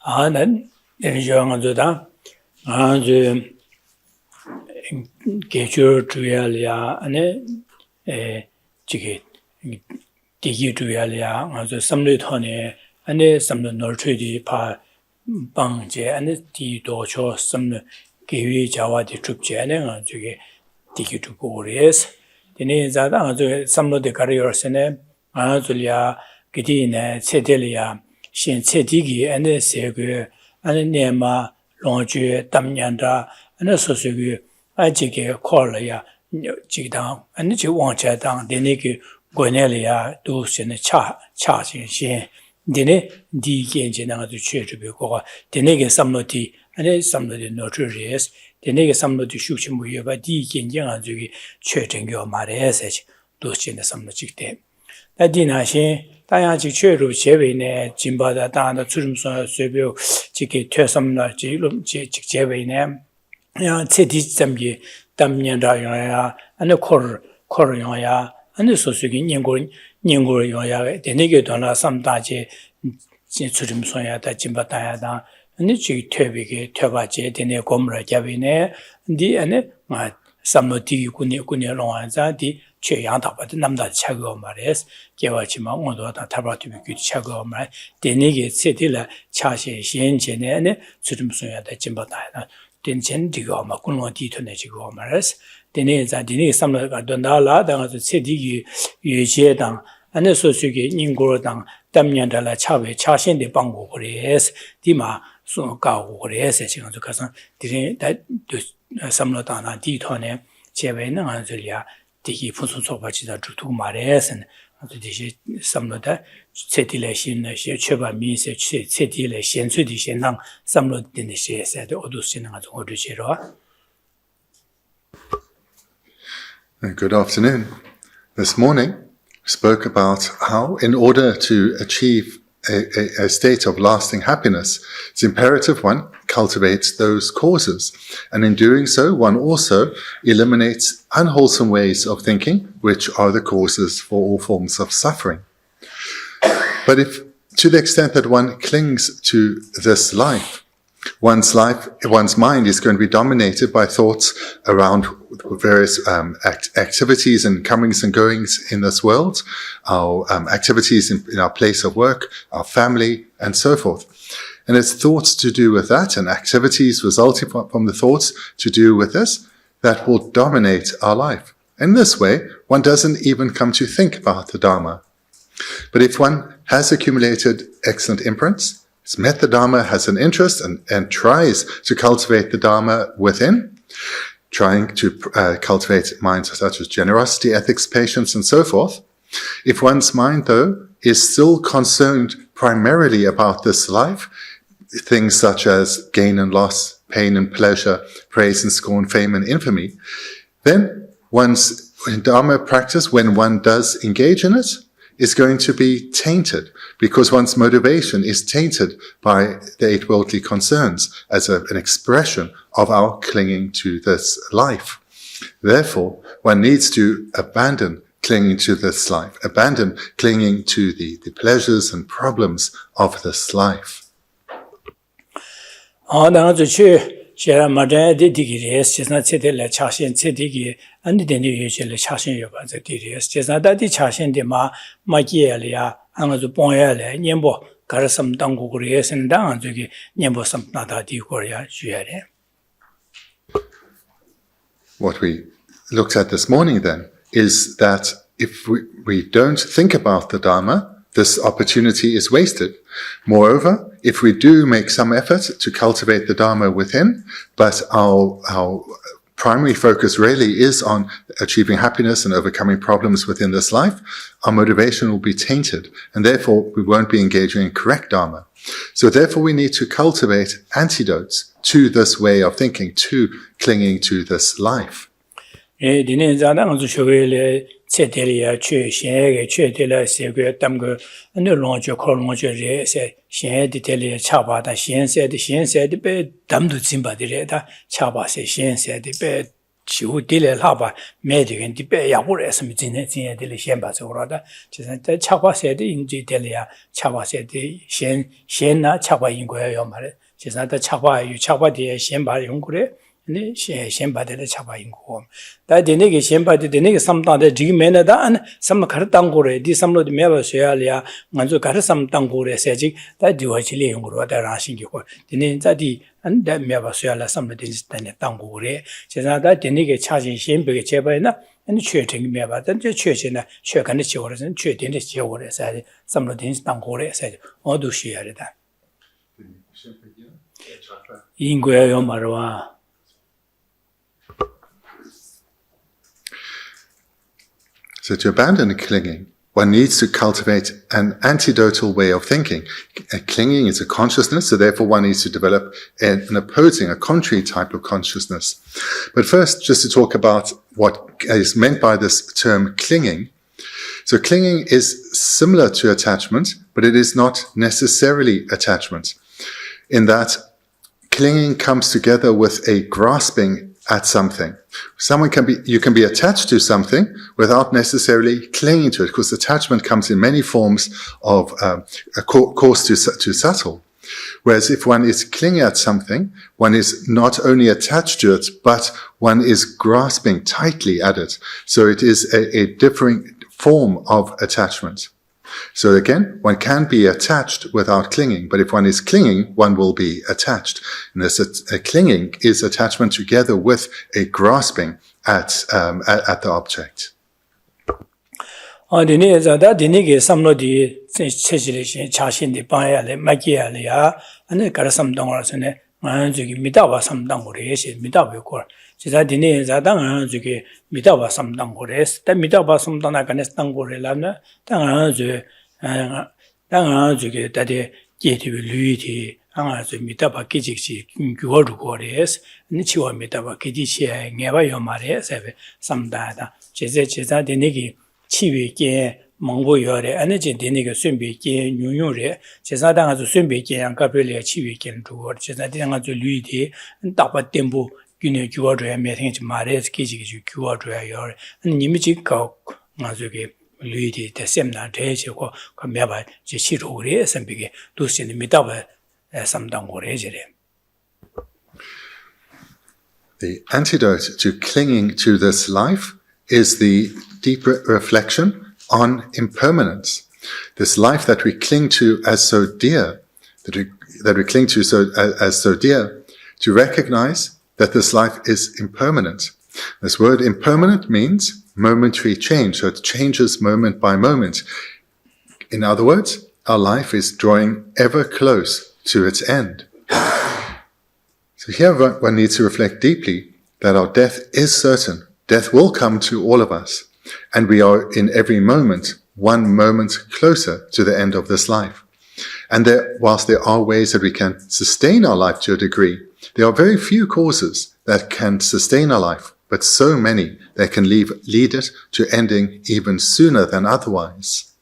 난 내려가서다 아주 개조 주야리아 안에 지게 디기 주야리아 아주 삼류턴에 안에 삼류 놀트디 파 방제 안에 디도초 삼류 개위 자와디 죽제 안에 저게 디기 주고레스 디네 자다 아주 삼류데 가리어스네 아주리아 기디네 세델리아 신 세디기 안에 세그 안에 네마 롱주 담년다 안에 소소기 아지게 콜이야 지당 안에 지 왕자당 데네기 고넬이야 도스네 차진신 데네 디겐지나 아주 최주비고가 데네게 삼로디 안에 삼로디 노트리스 데네게 삼로디 슈치무여바 디겐장 아주기 최정교 말에서지 도스네 삼로직대 나디나신 다양직 최루 제외네 진바다 다다 주름서 쇠biểu 지게 퇴섬나 지름 직제외네 야 체디 점기 담년다야 안에 코르야 안에 소수기 년고야 되네게 도나 삼다제 주름서야다 진바다야다 안에 지 퇴비게 퇴바제 되네 고므라 잡이네 디 안에 마 삼노티 군이롱한자디 최양다바드 남다 차고 말레스 개와치마 온도다 타바티비 차고 말 데니게 세딜라 차시 현전에 주름소야다 진바다나 된전디가 막 군원 디토네 지고 말레스 데네자 데니 삼나가 돈달라 당아서 세디기 유제당 안에 소수기 닝고당 담년달라 차베 차신데 방고 그래스 디마 소가고 그래스 지금 가서 디네 다 삼노다나 디토네 제외는 안들이야 디기 분수소바지다 주투 말에서는 아주 디시 삼로다 세딜레 신의 최바 미세 세딜레 신수디 신당 삼로딘의 시에서도 어두스는 아주 어두지로. Good afternoon. This morning we spoke about how in order to achieve a state of lasting happiness, it's imperative one cultivates those causes. And in doing so, one also eliminates unwholesome ways of thinking, which are the causes for all forms of suffering. But if, to the extent that one clings to this life, one's mind is going to be dominated by thoughts around various activities and comings and goings in this world, our activities in our place of work, our family, and so forth. And it's thoughts to do with that and activities resulting from the thoughts to do with this that will dominate our life. In this way, one doesn't even come to think about the Dharma. But if one has accumulated excellent imprints, has met the Dharma, has an interest and tries to cultivate the Dharma within, trying to cultivate minds such as generosity, ethics, patience, and so forth. If one's mind, though, is still concerned primarily about this life, things such as gain and loss, pain and pleasure, praise and scorn, fame and infamy, then one's Dharma practice, when one does engage in it, is going to be tainted because one's motivation is tainted by the eight worldly concerns as an expression of our clinging to this life. Therefore, one needs to abandon clinging to this life, abandon clinging to the pleasures and problems of this life. 제가 말에 디디기레스 제가 제대로 차신 제디기 안디데니 유실에 차신 요바제 디리스 제가 다디 차신데 마기엘이야 아무도 본야래 냠보 가르섬 당고 그래선다 저기 냠보 섬나다 디고야 주야래. What we looked at this morning then is that if we don't think about the Dharma, this opportunity is wasted. Moreover, if we do make some effort to cultivate the Dharma within, but our primary focus really is on achieving happiness and overcoming problems within this life, our motivation will be tainted, and therefore we won't be engaging in correct Dharma. So therefore we need to cultivate antidotes to this way of thinking, to clinging to this life. 세텔이야 최신의 최텔의 세계 담고 안에 롱조 콜롱조 레세 신에디텔이 차바다 신세디 배 담도 진바디레다 차바세 신세디 배 chiu dile laba medigan di be ya bure smi jine jine dile shenpa zora just the chapa said in delia chapa said shen na chapa in go yo mare just the chapa yu chapa de shenpa yung gure ni shenpa de chapa in go da de ne ge shenpa de ne ge samta de ji mena da an sam khar tang gore di samlo de meba soya lia nganzo khar sam tang gore se ji da diwa chi le yung go da ra shin gi ko de ne za di and that never shall somebody stand down gore. Says that the charging shame big chebana and churching me about the church in a church and the children and church in the children said somebody down gore said, or do she add that? Ingueo Marwa. So to abandon clinging, one needs to cultivate an antidotal way of thinking. Clinging is a consciousness, so therefore one needs to develop an opposing, a contrary type of consciousness. But first, just to talk about what is meant by this term clinging. So clinging is similar to attachment, but it is not necessarily attachment, in that clinging comes together with a grasping at something. You can be attached to something without necessarily clinging to it, because attachment comes in many forms of coarse to subtle. Whereas if one is clinging at something, one is not only attached to it, but one is grasping tightly at it. So it is a differing form of attachment. So again, one can be attached without clinging, but if one is clinging, one will be attached. And this clinging is attachment together with a grasping at the object. Chisa dine zadang zuki mitaba samdang gores, ta mitaba samdang ganes tang gore lamna, tang zuki tade jeti luiti, anga zu mitaba kijiksi gyuoru gores, nichiwa mitaba kijichi ngeba yomare sebe samdada. Chisa dine ki chiwi gen mangbo yore, ane jen dine ki sunbi gen nyungyung re, chisa danga zu sunbi gen yang kaprile chiwi gen dhugor, chisa dine zu luiti, taba tembu Gune Guadra meeting Mares Kiji Guadra, and Nimiji go Mazuki, Luidi, the Semna, Tejo, Kameba, Jeshiro Res and Biggie, Lucy in the Midaba, some Dangorezere. The antidote to clinging to this life is the deeper reflection on impermanence. This life that we cling to as so dear, that we cling to as so dear, to recognize that this life is impermanent. This word impermanent means momentary change, so it changes moment by moment. In other words, our life is drawing ever close to its end. So here one needs to reflect deeply that our death is certain. Death will come to all of us, and we are in every moment, one moment closer to the end of this life. And whilst there are ways that we can sustain our life to a degree, there are very few causes that can sustain our life, but so many that can lead it to ending even sooner than otherwise.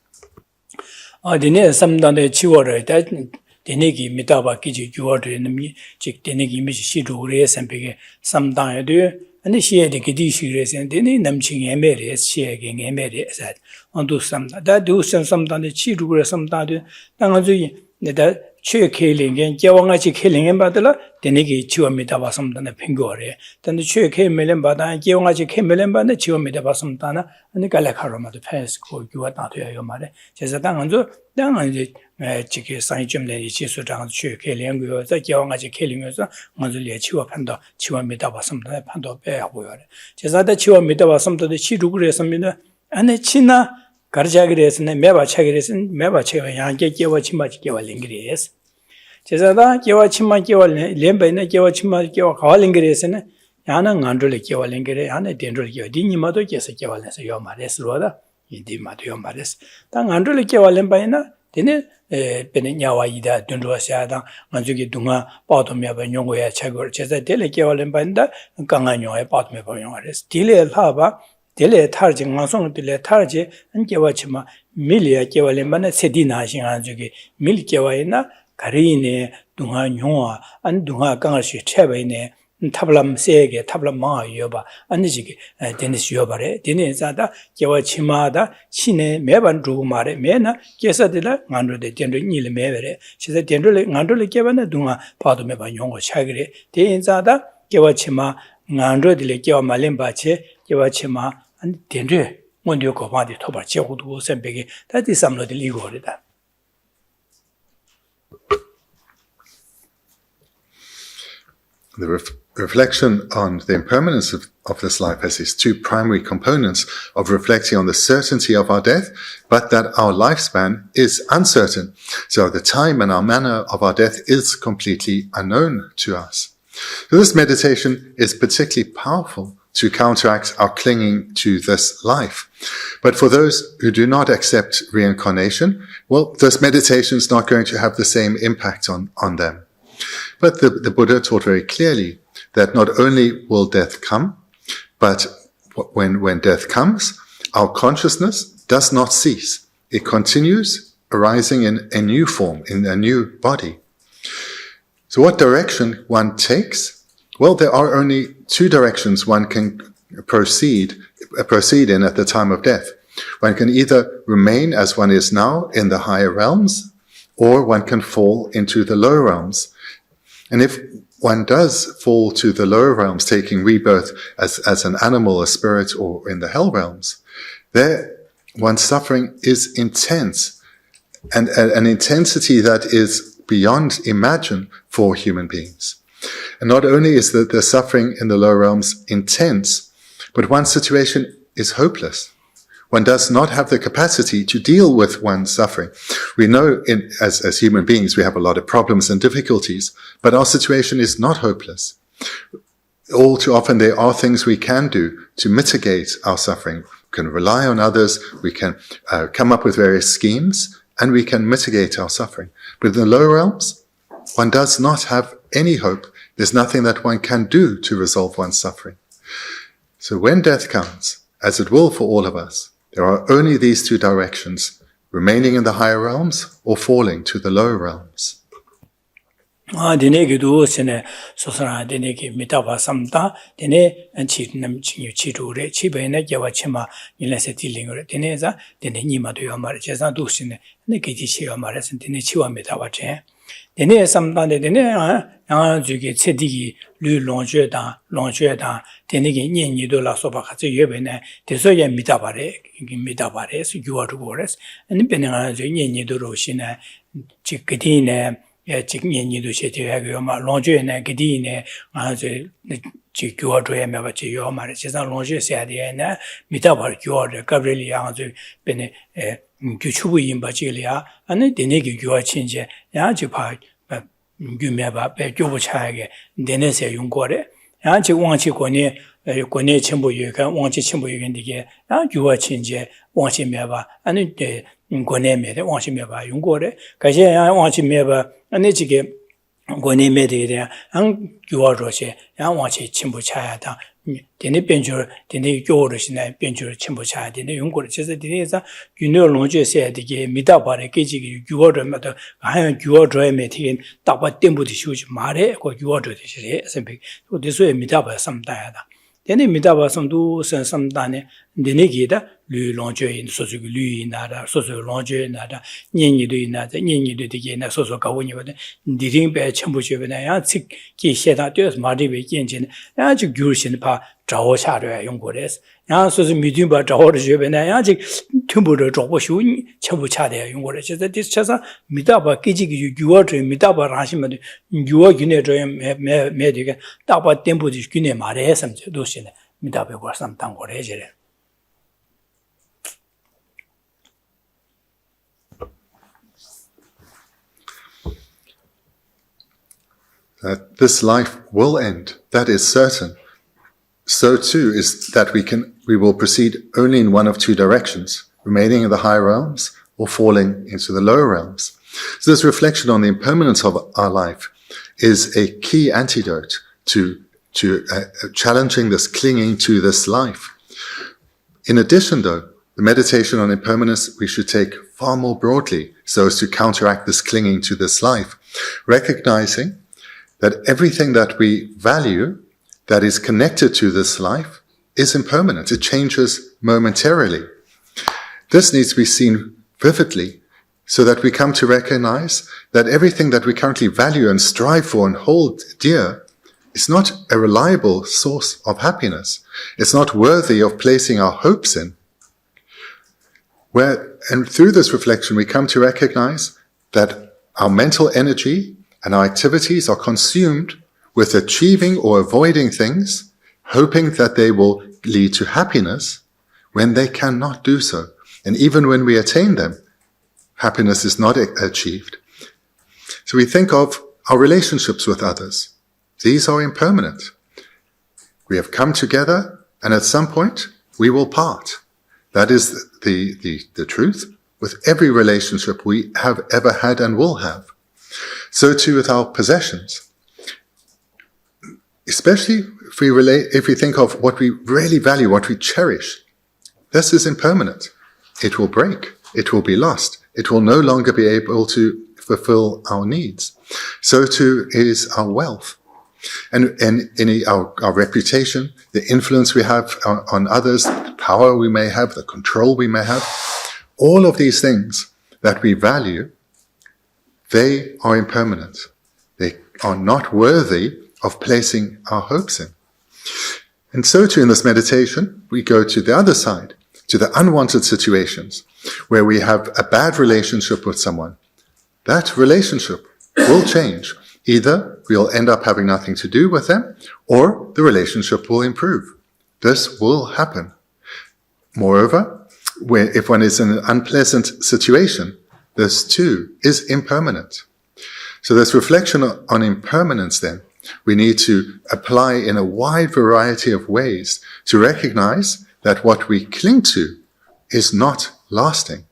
Chue killing and Jawangachi killing and Badala, the Nigi Chuamita Samtana Pingore, then the Chue Kemilan Bada and Jawangachi Kemilan Bada, Chuamita Samtana, and the Galakarama, the Pens called you at not your mother. Chesatanzo, down on the Chiki San Jim, the Chisutan, Chue killing, the Jawangachi killing us, Mazulia Chua Panda, Chuamita Samtana Pando Bear. Chesata Chuamita Samtana, the Chidugre Samina, and the China. Garjagres and Meva Chagres and Meva Chagan get Yawachimach Gawalingres. Chesada, Yawachima Lemba in a Yawachima Gawalingres and Yana Androli Gawalingre and a Dendro Dinimado, yes, a Gawales, your Mares Roda, indeed, Matio Mares. Tang Androli Gawalembaina, didn't Benyawaida, Dundua Sada, Manzuki Dunga, Bottomia, Yongoya Chagor, Chesa Dele Gawalembanda, and Ganganyo, a Bottomia Yongares. Tile Haba. Dele tarji ngasong dele tarji an kewa chima milia kewa lembana sedina shinganzuki mil kewa ina karine dunga nyongwa an dunga kangashi chebaine tablam seege tablam ma yoba anjige denis yobare dinizada gewa chimada chine meban mare mena gesadila ngandro de dendro nil mevere chisa dendro ngandro gebana dunga padu meba yongo chagire dinizada gewa chima ngandro dile gewa malimba che gewa chima an dendro mondio ko badi toba chehudu sembege dadi samlo de ligorida. The reflection on the impermanence of this life has these two primary components of reflecting on the certainty of our death, but that our lifespan is uncertain. So the time and our manner of our death is completely unknown to us. So this meditation is particularly powerful to counteract our clinging to this life. But for those who do not accept reincarnation, well, this meditation is not going to have the same impact on them. But the Buddha taught very clearly that not only will death come, but when death comes, our consciousness does not cease. It continues arising in a new form, in a new body. So what direction one takes? Well, there are only two directions one can proceed in at the time of death. One can either remain as one is now in the higher realms, or one can fall into the lower realms. And if one does fall to the lower realms, taking rebirth as an animal, a spirit, or in the hell realms, there one's suffering is intense, and an intensity that is beyond imagine for human beings. And not only is the suffering in the lower realms intense, but one's situation is hopeless. One does not have the capacity to deal with one's suffering. We know as human beings we have a lot of problems and difficulties, but our situation is not hopeless. All too often there are things we can do to mitigate our suffering. We can rely on others, we can come up with various schemes, and we can mitigate our suffering. But in the lower realms, one does not have any hope. There's nothing that one can do to resolve one's suffering. So when death comes, as it will for all of us, there are only these two directions, remaining in the higher realms or falling to the lower realms. Dene gidu sene sosana dene ki mitaba samta dene anchi nam chinyu chidure chibene jawa chima nilase tilingure dene za dene nima do yamare jesa do sene ne giti chi yamare sen dene chiwa mitaba che dene samta dene ya juge chedigi lu longje da dene ki nyi do la soba khache yebene deso ya mitabare su yuwa do gores ene bene ga nyi do ro shine chikiti ne 직년이 도시 되어요. 막 롱주에네 그디네 아주 지교도에 매버지 요 말에 세상 롱주에서 되네 미다버 교를 가브리엘이 아주 베네 규추부 임바지리아 아니 데네기 교와 친제 야지 봐 규매바 배교부 차게 데네세 용거래 야지 왕치 권에 전부 유가 왕치 전부 유인디게 야 교와 친제 왕치 매바 아니 권에 매대 왕치 매바 용거래 가시 왕치 매바 아니 지게 권에 매대야 안 교와로시 야 왕치 전부 차야다 데네 변줄 데네 교로시네 변줄 전부 차야 되네 용거래 그래서 데네서 균열론주에서 되게 미다바래 깨지기 교와로마다 하얀 교와로에 매티긴 답바 땜부디 쉬우지 말해 그 교와로 되시래 선배 그래서 미다바 삼다야다 데네 미다바 삼도 삼다네 데네 기다 류론주에 소소기 류이나다 소소 론주에나다 년이도 이나다 년이도 되게 나 소소 가원이거든 디링배 첨부주변에 야 직기 세다 되어서 마디베 견진 아주 규르신 파 자오샤려 용거래서 야 소소 미디바 자오르 주변에 아직 tum부를 줘보시오 첨부차대 용거래 그래서 디스쳐서 미다바 끼지기 유어주 미다바 하시면 유어 균에줘야 매되게 따바 템부지 균에 말해 섬지 도시네 미다베 거삼 당거래 저래 That this life will end, that is certain. So too is that we will proceed only in one of two directions, remaining in the higher realms or falling into the lower realms. So this reflection on the impermanence of our life is a key antidote to challenging this clinging to this life. In addition, though, the meditation on impermanence we should take far more broadly so as to counteract this clinging to this life, recognizing that everything that we value that is connected to this life is impermanent. It changes momentarily. This needs to be seen vividly so that we come to recognize that everything that we currently value and strive for and hold dear is not a reliable source of happiness. It's not worthy of placing our hopes in. And through this reflection, we come to recognize that our mental energy and our activities are consumed with achieving or avoiding things, hoping that they will lead to happiness when they cannot do so. And even when we attain them, happiness is not achieved. So we think of our relationships with others. These are impermanent. We have come together, and at some point, we will part. That is the truth with every relationship we have ever had and will have. So too with our possessions. Especially if we think of what we really value, what we cherish. This is impermanent. It will break. It will be lost. It will no longer be able to fulfill our needs. So too is our wealth. And in our reputation, the influence we have on others, the power we may have, the control we may have, all of these things that we value, they are impermanent. They are not worthy of placing our hopes in. And so too in this meditation, we go to the other side, to the unwanted situations, where we have a bad relationship with someone. That relationship will change. Either we'll end up having nothing to do with them, or the relationship will improve. This will happen. Moreover, if one is in an unpleasant situation, this too is impermanent. So this reflection on impermanence then, we need to apply in a wide variety of ways to recognize that what we cling to is not lasting.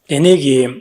Bendigo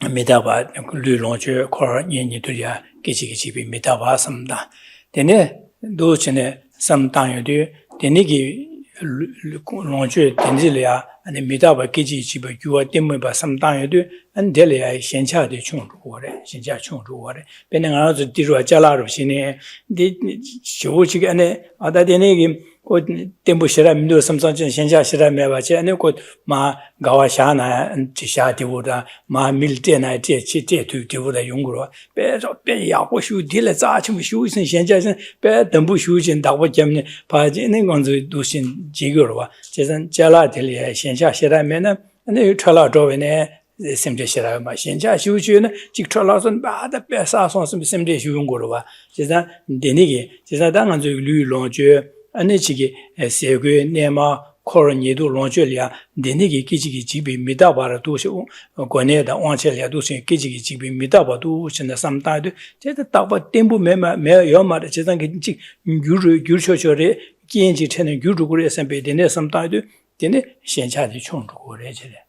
medaba lu lonje kor yin tuya kichi bi medaba samda dene do chene samtang yu denigi lonje denjilia ane medaba kichi ba yuwa temme ba samtang yu an delia shencha de chung ruore shencha chung ruore benanga zo diruwa jala ru sine de jochi ane ada denigi ko tempo shira mindu samsang shencha shira meba che ane ko ma gawa shana tisha divuda ma milte na tie chi tie tu divuda yungro be ya ko shu dile za chi mu shu sin shencha sin be dambu shu jin da bo jamne pa ji ne gon zo du sin ji go wa je san jala dile shencha shira me na ane chala do we ne simde shira ma shencha shu ju ne ji chala son ba da be sa son simde shu yungro wa je san denigi je san da ngan zo lu long je ane chigi segwe nema koro nidu longchelia denigi kichigi jibi midabara dushi gwane da wanchelia dushi kichigi jibi midaba dushi na samtadu jeta takpa tembu mea yomara chetan kichig gyurchochore kienji tene gyurchukure sempe dene samtadu dene shenchadi chungchukure chile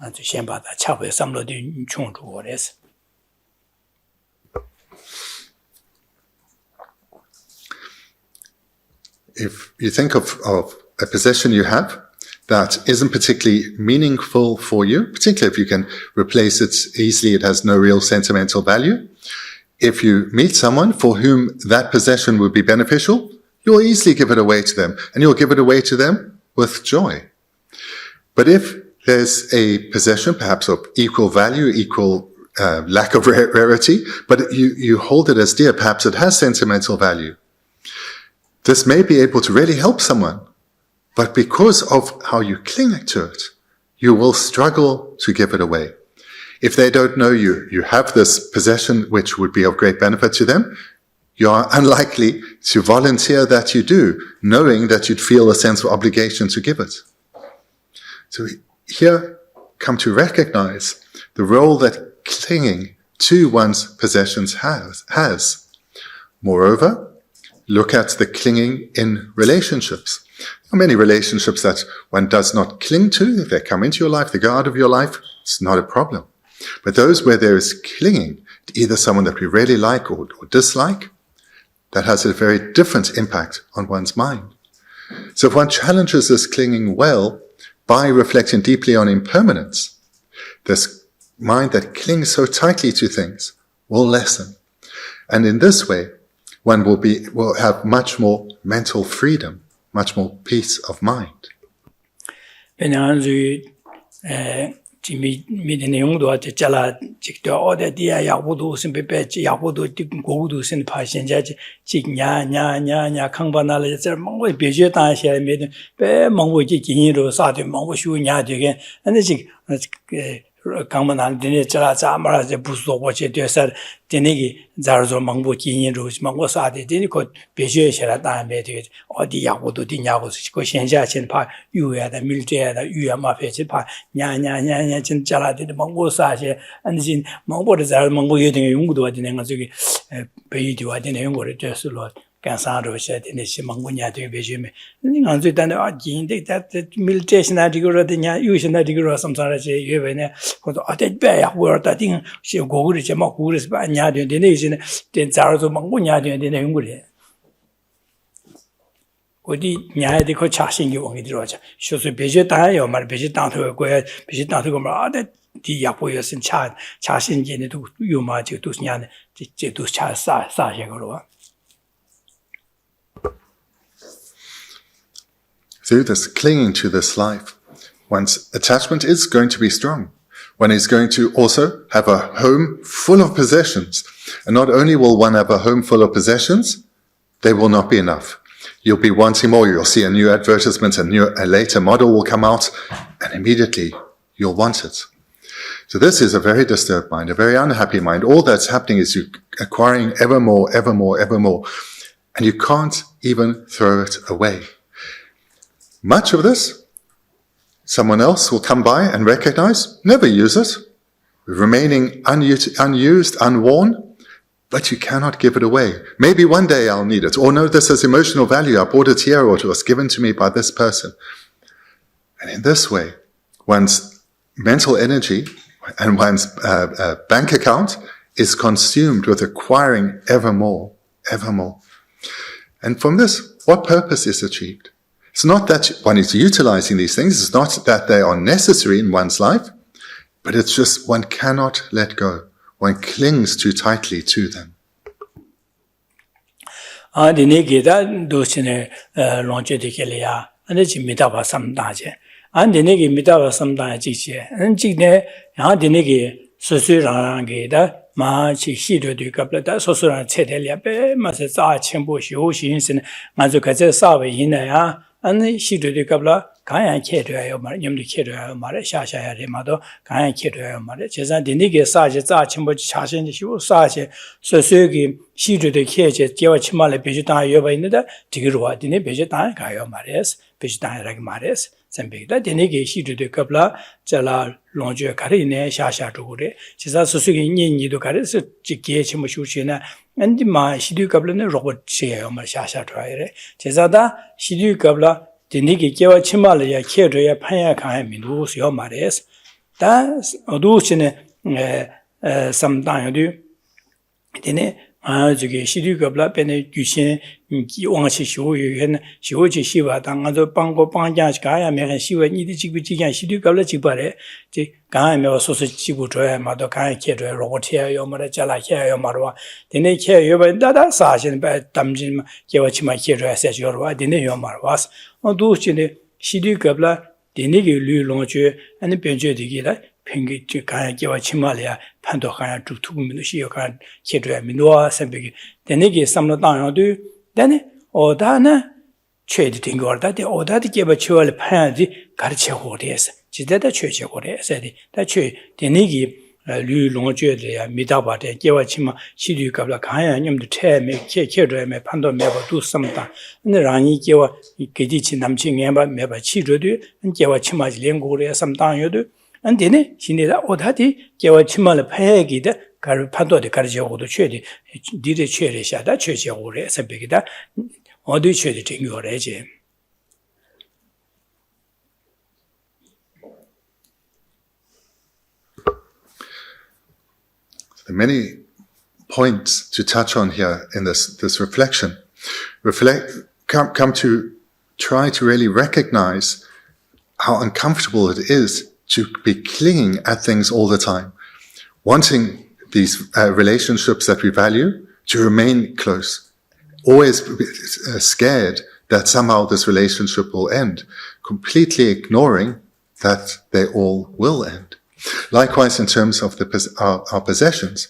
anzu shenpata chabuya samlo di chungchukure se. If you think of a possession you have that isn't particularly meaningful for you, particularly if you can replace it easily, it has no real sentimental value. If you meet someone for whom that possession would be beneficial, you'll easily give it away to them, and you'll give it away to them with joy. But if there's a possession, perhaps of equal value, equal lack of rarity, but you hold it as dear, perhaps it has sentimental value, this may be able to really help someone, but because of how you cling to it, you will struggle to give it away. If they don't know you have this possession which would be of great benefit to them, you are unlikely to volunteer that you do, knowing that you'd feel a sense of obligation to give it. So here, come to recognize the role that clinging to one's possessions has. Moreover, look at the clinging in relationships. There are many relationships that one does not cling to. If they come into your life, they go out of your life, it's not a problem. But those where there is clinging to either someone that we really like or dislike, that has a very different impact on one's mind. So if one challenges this clinging well by reflecting deeply on impermanence, this mind that clings so tightly to things will lessen. And in this way, one will have much more mental freedom, much more peace of mind. 강만한 데네 자자 말아서 부수고체 돼서 데네기 자르서 망보 기인으로 망고 사데 데니 그 배제셔라 다음에 되게 어디 야고도 디냐고 그 현자ችን 파 유야다 밀제야다 유야마 페지 파 냐냐냐냐 진짜라데 망고 사제 안진 망보를 잘 망고 여등의 용구도 와지는 거 저기 베이디 와지는 용거를 됐을로 간사로 셔데네 망고냐 되게 배제면 ning最单的啊金的在military那这个的呢有些那这个什么啥的些原本呢或者啊在白呀或者在定些国的什么国的是吧伢的那些呢在早上蒙古伢的那用过的我的伢的可查询给我给你说去就是别些当然要嘛别些当头过别些当头个嘛啊的第一步要是查询给的都有嘛就都是伢的这都查啥些个了 Through this clinging to this life, one's attachment is going to be strong. One is going to also have a home full of possessions. And not only will one have a home full of possessions, they will not be enough. You'll be wanting more. You'll see a new advertisement, a later model will come out, and immediately you'll want it. So this is a very disturbed mind, a very unhappy mind. All that's happening is you acquiring ever more, ever more, ever more. And you can't even throw it away. Much of this, someone else will come by and recognize, never use it, remaining unused, unworn, but you cannot give it away. Maybe one day I'll need it, or no, this has emotional value, I bought it here, or it was given to me by this person. And in this way, one's mental energy and one's bank account is consumed with acquiring ever more, ever more. And from this, what purpose is achieved? It's not that one is utilizing these things, it's not that they are necessary in one's life, but it's just one cannot let go. One clings too tightly to them. 안 시도도 갑라 가야 캐도요 말 님도 캐도요 말에 샤샤야리 마도 가야 캐도요 말에 제가 되니게 사제 자 첨부 자신이 시고 사제 서서기 시도도 캐제 제와 치말에 베지다 여바 있는데 디기로 와디네 베지다 가요 말에스 베지다라고 말에스 샘비다 되니게 시도도 갑라 자라 롱주 가리네 샤샤도 그래 제가 서서기 니니도 가르서 지게 첨부 쇼시나 안디마 시두 갑라는 로봇 시에요 말 샤샤도아이래 제자다 시두 갑라 데니게 개와 치말이야 캐도야 판야 가야 민도스요 말에스 다 어두시네 삼다요도 데네 저기 시두 갑라 베네 규신 기왕시 쇼유엔 쇼지 시바 당아도 방고 방자시 가야 메가 시와 니디 지구 지간 시두 갑라 지바래 제 가야 메가 소소 지구 줘야 마도 가야 캐도야 로봇이야 요 말에 잘라야 말와 데네 캐 요바 다다 사신 바 담진 개와 치마 캐도야 세죠와 데네 요 말와스 어두시네 시두 갑라 데네게 류롱주 아니 변제되기라 팽기 가야 개와 치마리아 판도 가야 두투면 시요 가 캐도야 민도와 샘비기 데네게 삼로 당요도 데네 오다나 최디 된 거다 데 오다디 개바 치월 파야지 가르치고 그래서 지대다 최치고 그래서 다최 데네기 류롱주에야 미다바데 개와 치마 시류 갑라 가야 님도 태메 캐도야메 판도 메바 두섬다 근데 라니 개와 개지치 남친 엠바 메바 치르도 개와 치마지 랭고래 삼당요도 안데네 신이다 오다디 개와 치마를 파야기다 가르 판도데 가르치고도 최디 디데 최레샤다 최치고래 서베기다 어디 최디 된 거래지 There are many points to touch on here in this reflection. Come to try to really recognize how uncomfortable it is to be clinging at things all the time, wanting these relationships that we value, to remain close, always scared that somehow this relationship will end, completely ignoring that they all will end. Likewise, in terms of our possessions,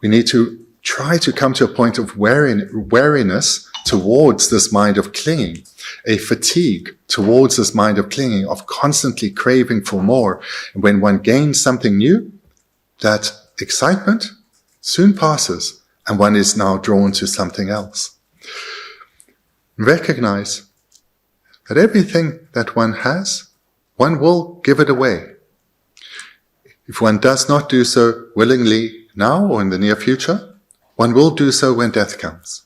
we need to try to come to a point of wariness towards this mind of clinging, a fatigue towards this mind of clinging, of constantly craving for more. And when one gains something new, that excitement soon passes and one is now drawn to something else. Recognize that everything that one has, one will give it away. If one does not do so willingly now or in the near future, one will do so when death comes.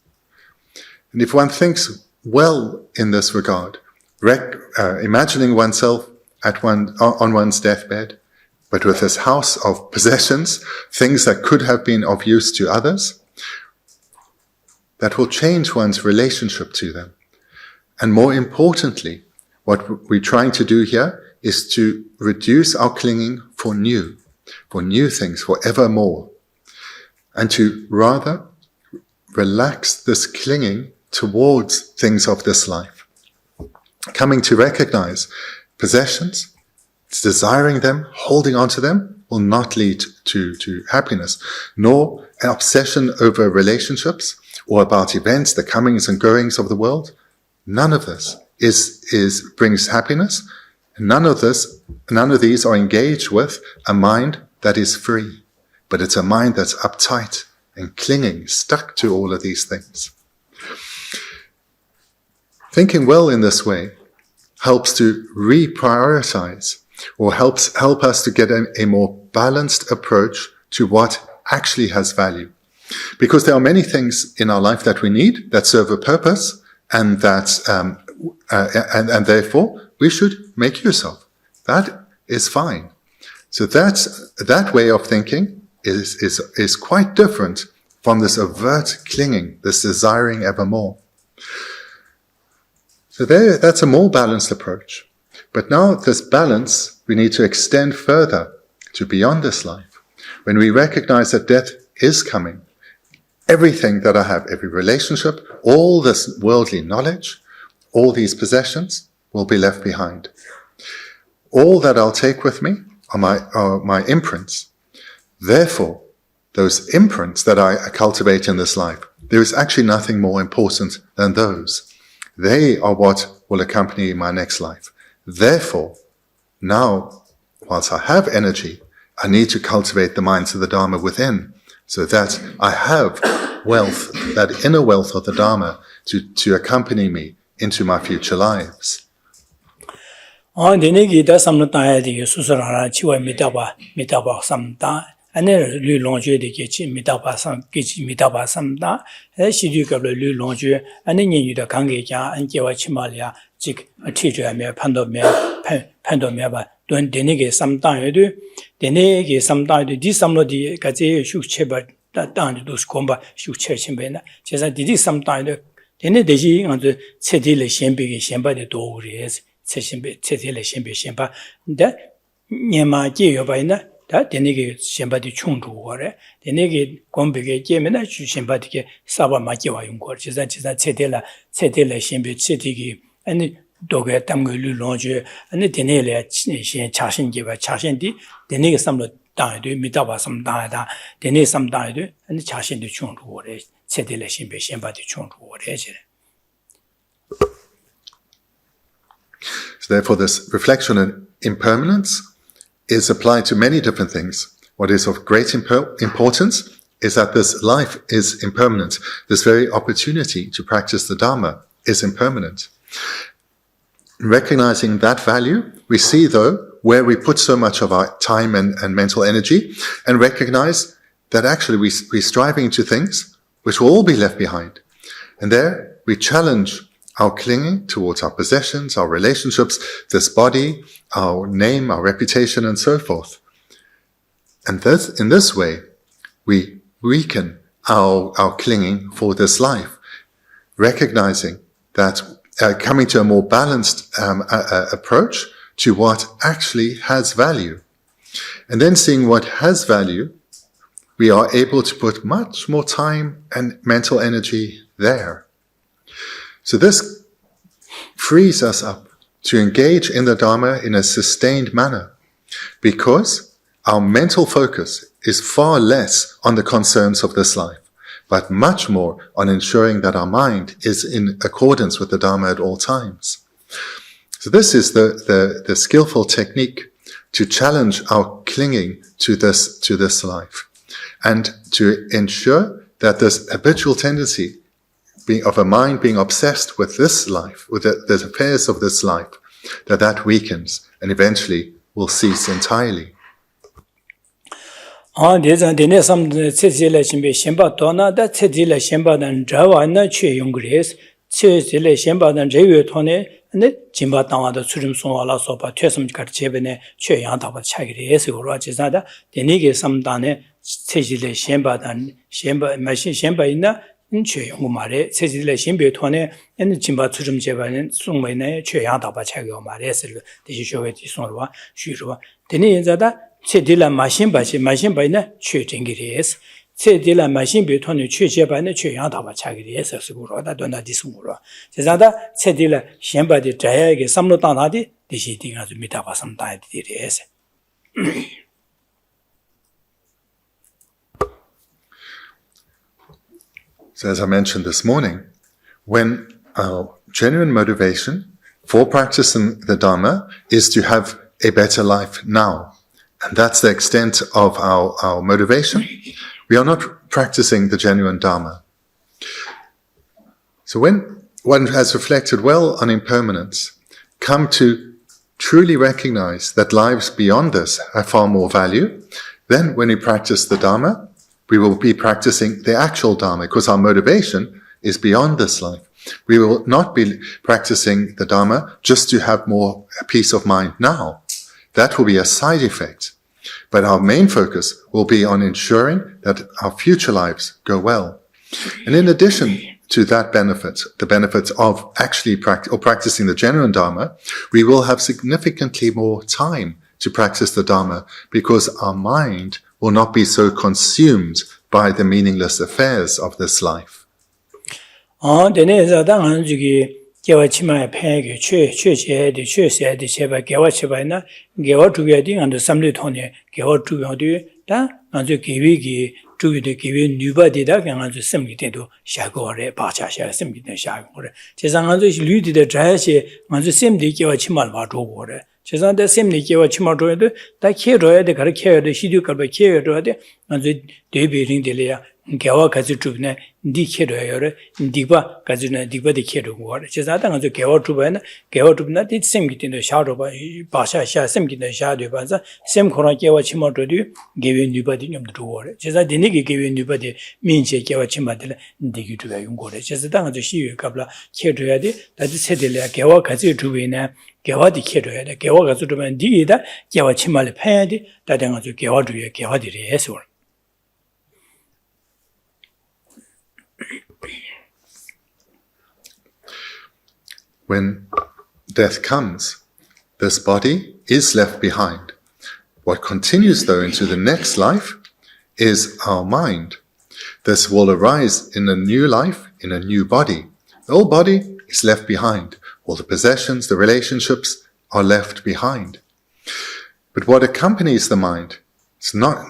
And if one thinks well in this regard, imagining oneself on one's deathbed, but with this house of possessions, things that could have been of use to others, that will change one's relationship to them. And more importantly, what we're trying to do here is to reduce our clinging for new things, for evermore, and to rather relax this clinging towards things of this life. Coming to recognize possessions, desiring them, holding on to them, will not lead to happiness, nor an obsession over relationships or about events, the comings and goings of the world. None of this brings happiness. None of these are engaged with a mind that is free, but it's a mind that's uptight and clinging, stuck to all of these things. Thinking well in this way helps to reprioritize, or help us to get a more balanced approach to what actually has value. Because there are many things in our life that we need, that serve a purpose, and and therefore we should make use of. That is fine. So that way of thinking is quite different from this overt clinging, this desiring evermore. So that's a more balanced approach. But now this balance we need to extend further to beyond this life. When we recognize that death is coming, everything that I have, every relationship, all this worldly knowledge, all these possessions will be left behind. All that I'll take with me are my imprints. Therefore, those imprints that I cultivate in this life, there is actually nothing more important than those. They are what will accompany my next life. Therefore, now, whilst I have energy, I need to cultivate the minds of the Dharma within, so that I have wealth, that inner wealth of the Dharma, to accompany me into my future lives. Ane lu longjue de gechi mitaba sam gechi mitaba samda shidu kablo lu longjue ane nyi de kange kya anjewa chimalia jik atijue me pando me ba don denege samda yedu denege samda yedu di samlo di gaje shu cheba dan du skomba shu che chimbena jesa di samda yedu dene deji ngande chedile shenbe ge shenba de do res chedile shenbe shenba de nyema je yobaina 다 되네게 셴바디 충주거래 되네게 공백에 깨면은 주셴바디게 사바 맞게와 용거 지자 체텔라 셴베 체티기 아니 도게 담글루 론주 아니 되네래 신 자신기와 자신디 되네게 삼로 땅에도 미다바 삼다다 되네 삼다에도 아니 자신도 충주거래 체텔라 셴바디 충주거래 So therefore this reflection on impermanence is applied to many different things. What is of great importance is that this life is impermanent. This very opportunity to practice the Dharma is impermanent. Recognizing that value, we see though where we put so much of our time and mental energy, and recognize that actually we're striving to things which will all be left behind. And there we challenge our clinging towards our possessions, our relationships, this body, our name, our reputation, and so forth. And in this way, we weaken our clinging for this life, recognizing that coming to a more balanced approach to what actually has value. And then seeing what has value, we are able to put much more time and mental energy there. So this frees us up to engage in the Dharma in a sustained manner, because our mental focus is far less on the concerns of this life, but much more on ensuring that our mind is in accordance with the Dharma at all times. So this is the skillful technique to challenge our clinging to this life, and to ensure that this habitual tendency of a mind being obsessed with this life, with the affairs of this life, that weakens and eventually will cease entirely. Jimba Tawada Surim Sumala Sopa, Tesum Karchebene, Che Yantaba Chagris, Rajizada, the Nigi Samdane, Sejile Shemba than Shemba, Machine Shemba ina, Che Umare, Sejile Shimbe Tone, and Jimba Surim Jeban, Sumene, Che Yantaba Chago Mares, the Shueti Sonwa, Shurua, the Nizada, Sedila Machine by na, Che Tingiris. Sedila machine between the church by the church and our Chagris, Segura, Donna Dismura. Cesada, Sedila, Shemba de Jayag, some Lotanadi, the sheeting as meet up some time. So, as I mentioned this morning, when our genuine motivation for practicing the Dharma is to have a better life now, and that's the extent of our motivation, we are not practicing the genuine Dharma. So when one has reflected well on impermanence, come to truly recognize that lives beyond this have far more value, then when we practice the Dharma, we will be practicing the actual Dharma, because our motivation is beyond this life. We will not be practicing the Dharma just to have more peace of mind now. That will be a side effect. But our main focus will be on ensuring that our future lives go well. And in addition to that benefit, the benefit of actually practicing the genuine Dharma, we will have significantly more time to practice the Dharma, because our mind will not be so consumed by the meaningless affairs of this life. Gewachima Peg, Church, the Church, the Cheba, Gewachibana, Gewatruding and the Assembly Tony, Gewatrudu, and the Kiwigi, to the Kiwi, Nubadi, and the Assembly to Shagore, Pacha, Assembly, and Shagore. Chesanga looted the Jashi, and the same day Gewachima water. Chesan the same day Gewachima droid, that Kiro, the Karaka, the Shiduka, the Kiro, and the Debi Rindelia. Gawa Kazutubne, Dikero, Diba, Kazuna, Diba the Kero war. Chesatan as a Gawa Tuban, Gawa Tubna did same it in the shadow by Pasha, same in the shadow Baza, same Korakiwa Chimotodu, giving nobody of the war. Chesa Dinigi giving nobody means Gawa Chimadilla, Digi to the Yungore. Chesatan as a Shiu Kabla, Ketuadi, that is said Gawa Kazutubina, Gawa the Kero, Gawa Kazutuban Dida, Gawa Chimal Padi, that I'm to Gawa to Gawa the Esor. When death comes, this body is left behind. What continues, though, into the next life is our mind. This will arise in a new life, in a new body. The old body is left behind. All the possessions, the relationships are left behind. But what accompanies the mind? It's not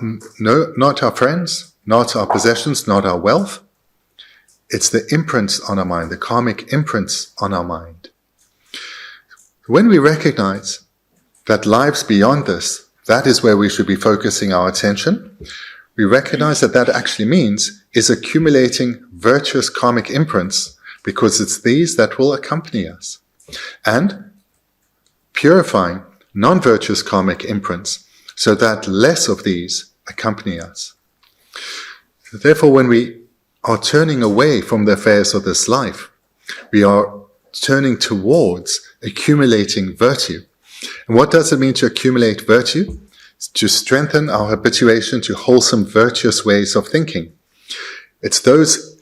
our friends, not our possessions, not our wealth. It's the imprints on our mind, the karmic imprints on our mind. When we recognize that lives beyond this, that is where we should be focusing our attention, we recognize that actually means is accumulating virtuous karmic imprints, because it's these that will accompany us, and purifying non-virtuous karmic imprints so that less of these accompany us. Therefore, when we are turning away from the affairs of this life, we are turning towards accumulating virtue. And what does it mean to accumulate virtue? It's to strengthen our habituation to wholesome, virtuous ways of thinking. It's those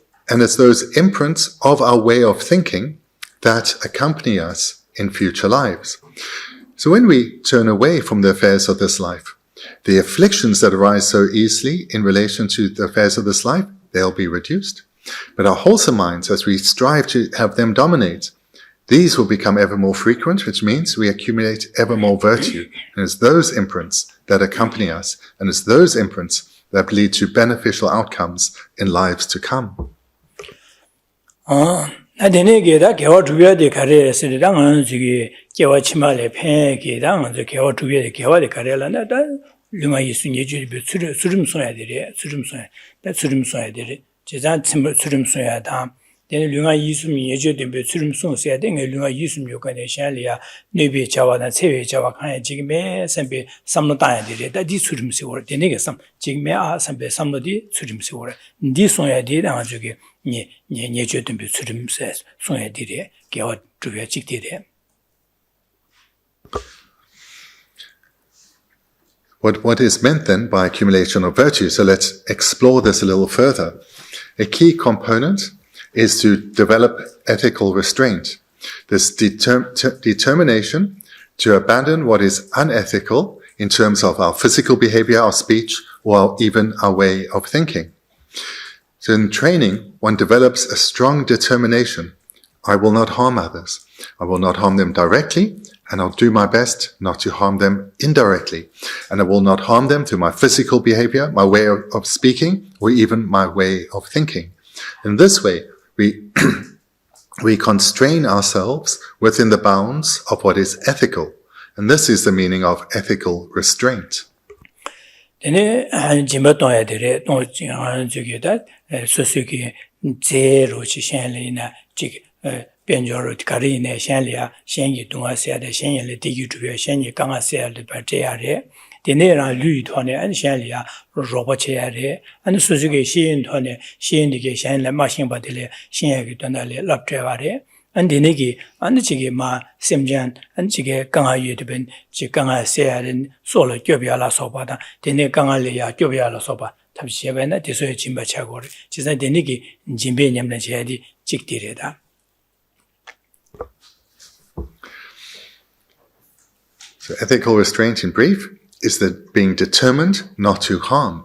imprints of our way of thinking that accompany us in future lives. So when we turn away from the affairs of this life, The afflictions that arise so easily in relation to the affairs of this life, they'll be reduced. But our wholesome minds, as we strive to have them dominate, these will become ever more frequent, which means we accumulate ever more virtue. And it's those imprints that accompany us, and it's those imprints that lead to beneficial outcomes in lives to come. 나데네게다 개와 두야데 가레스데 당은 저기 개와 치마레 팽게 당은 저 개와 두야데 개와데 가레라나 다 류마 예수님 주비 수름 써야 되래 수름 써야 되래 제자 수름 써야 다 데네 류마 예수님 예주데 수름 써야 돼 류마 예수님 요간에 샤리아 네비 자와나 세베 자와 칸에 지금에 선비 삼노다야 되래 다디 수름 써월 데네게 삼 지금에 아 선비 삼노디 수름 써월 니 써야 돼 당은 저기 What is meant then by accumulation of virtue? So let's explore this a little further. A key component is to develop ethical restraint. This determination to abandon what is unethical in terms of our physical behavior, our speech, or even our way of thinking. So in training, one develops a strong determination. I will not harm others. I will not harm them directly, and I'll do my best not to harm them indirectly. And I will not harm them through my physical behavior, my way of speaking, or even my way of thinking. In this way, we constrain ourselves within the bounds of what is ethical. And this is the meaning of ethical restraint. 데네 짐바도야 되래 또 저기다 소수기 제로 지션리나 지 변조로 가리네 샹리아 샹이 동아세야데 샹이레 디기주베 샹이 강아세야데 바제야레 데네라 류이토네 안 샹리아 로버체야레 안 소수기 시인토네 시인디게 샹레 마싱바데레 샹야기 돈달레 랍트와레 안디네기 안지게 마 셈잔 안지게 강아유드벤 지 강아세야는 솔로 껴비알라 소바다 데네 강알레야 껴비알라 소바 탑시에베나 디소에 짐바차고리 지사 데네기 짐베냠나 제야디 직디레다. So ethical restraint in brief is the being determined not to harm.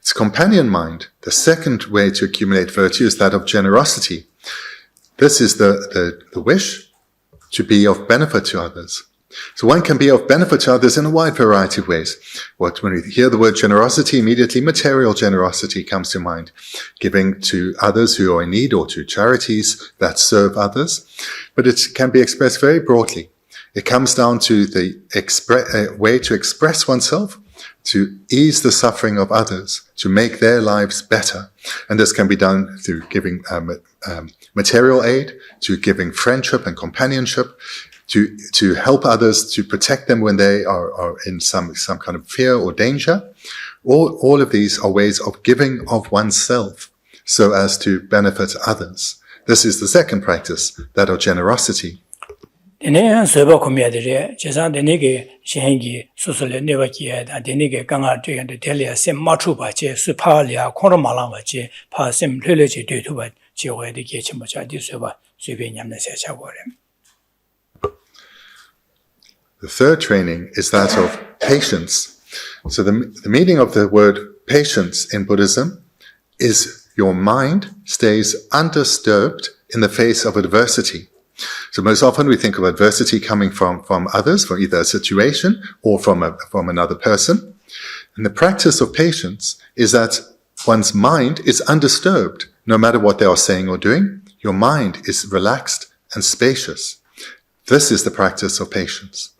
Its companion mind, the second way to accumulate virtue, is that of generosity. This is the wish to be of benefit to others. So one can be of benefit to others in a wide variety of ways. When we hear the word generosity, immediately material generosity comes to mind. Giving to others who are in need or to charities that serve others. But it can be expressed very broadly. It comes down to the way to express oneself, to ease the suffering of others, to make their lives better. And this can be done through giving material aid, to giving friendship and companionship, to help others, to protect them when they are in some kind of fear or danger. All of these are ways of giving of oneself so as to benefit others. This is the second practice, that of generosity. 데네 서버 코미아들이 제사 데네게 시행기 수술에 내바기에 데네게 강아 되는데 델리아 셈 맞추바제 수파리아 코로말라바제 파셈 뢰뢰지 되투바 지오에 되게 첨부자디 서버 수비냠네 세차고래. The third training is that of patience. So the meaning of the word patience in Buddhism is your mind stays undisturbed in the face of adversity. So most often we think of adversity coming from others, from either a situation or from another person. And the practice of patience is that one's mind is undisturbed, no matter what they are saying or doing. Your mind is relaxed and spacious. This is the practice of patience.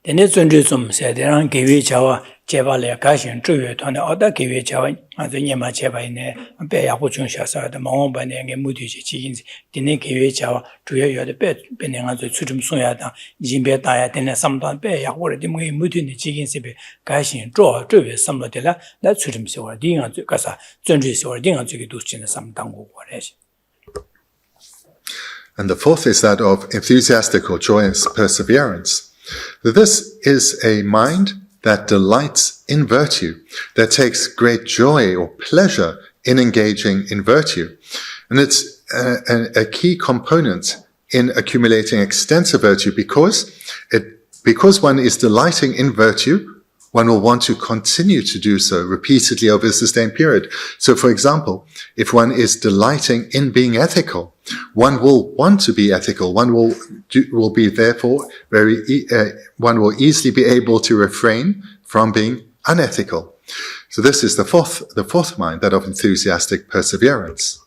데네 존재좀 세대랑 계획 자와 제발에 가신 주요 돈에 어다 계획 자와 아주 녀마 제발이네 배야고 중샤서도 마음반에 무디지 지긴지 데네 계획 자와 주요여데 배내가서 수좀 소야다 진배 다야 되네 삼단 배야고를 되면 무디니 지긴시베 가신 주요 삼로들라 나 수좀 세월 딩아 가서 존재세월 딩아 저기 두치는 삼당고 거래시. And the fourth is that of enthusiastic or joyous perseverance. This is a mind that delights in virtue, that takes great joy or pleasure in engaging in virtue. And it's a key component in accumulating extensive virtue because one is delighting in virtue, one will want to continue to do so repeatedly over a sustained period. So, for example, if one is delighting in being ethical, one will want to be ethical. One will be therefore one will easily be able to refrain from being unethical. So this is the fourth mind, that of enthusiastic perseverance.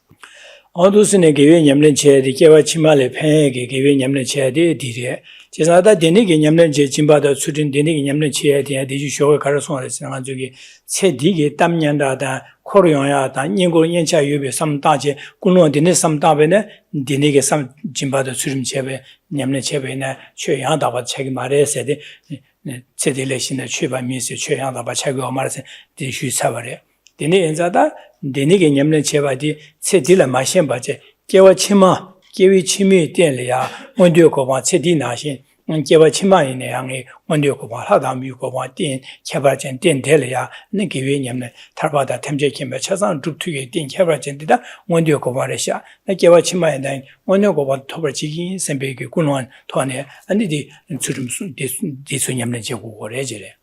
어두스네 개회 냠는 체디 개와 치말에 팽에게 개회 냠는 체디 디레 제사다 데니게 냠는 제 진바다 수진 데니게 냠는 체디 디주 쇼가 가르송을 생한 저기 체디게 땀년다다 코로용야다 인고 연차 유배 삼다제 군론 데네 삼다베네 데니게 삼 진바다 수림 체베 냠는 체베네 최양다바 책이 말해서데 체디레신의 최반미스 최양다바 책이 말해서 디슈 사바레 데네 엔자다 데니게 냠는 체바디 체디라 마셴바제 개와 치마 개위 치미 땡려야 원디고바 체디 나신 개와 치마이네 양이 원디고바 하다미고바 땡 개발전 땡텔려야 네 개위 냠네 탈바다 템제kim에 차상 줍투게 땡 개발전디다 원디고바레샤 네 개와 치마이네 원디고바 토버지기 선배게 군원 토안에 아니디 주름 디수 냠네 제고거래지래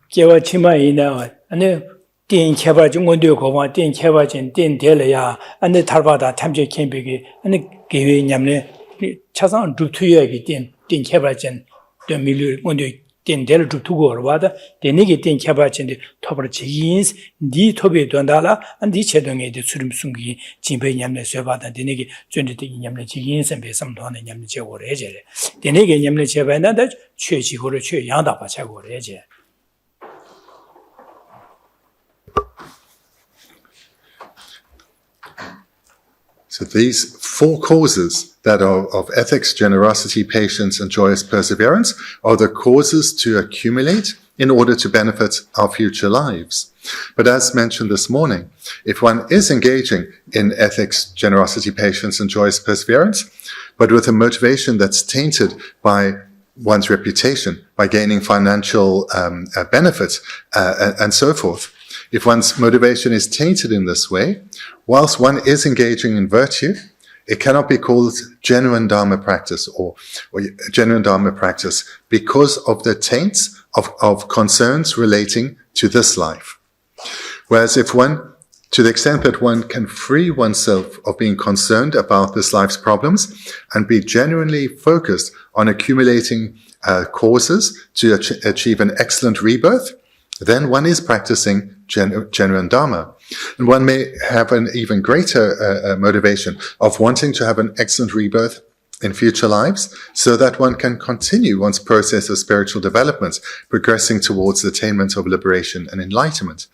개와 치마이나 아니 띵 개발 중원도 고마 띵 개발진 띵 될려야 아니 탈바다 탐제 캠비기 아니 개회 냠네 차상 루투여기 띵 개발진 더 밀류 원도 띵 될 루투고 와다 데니게 띵 개발진데 토버 지인스 니 토베 돈달라 안디 체동에 수림 숨기 진배 냠네 쇠바다 데니게 존데 냠네 지인스 배섬도네 냠네 제고를 해제래 데니게 냠네 제바나다 최지고를 최양다바 제고를 해제 So these four causes that are of ethics, generosity, patience, and joyous perseverance are the causes to accumulate in order to benefit our future lives. But as mentioned this morning, if one is engaging in ethics, generosity, patience, and joyous perseverance, but with a motivation that's tainted by one's reputation, by gaining financial benefits, and so forth, if one's motivation is tainted in this way, whilst one is engaging in virtue, it cannot be called genuine Dharma practice or genuine Dharma practice because of the taints of concerns relating to this life. Whereas if one, to the extent that one can free oneself of being concerned about this life's problems and be genuinely focused on accumulating causes to achieve an excellent rebirth, then one is practicing genuine Dharma. And one may have an even greater motivation of wanting to have an excellent rebirth in future lives so that one can continue one's process of spiritual development, progressing towards the attainment of liberation and enlightenment.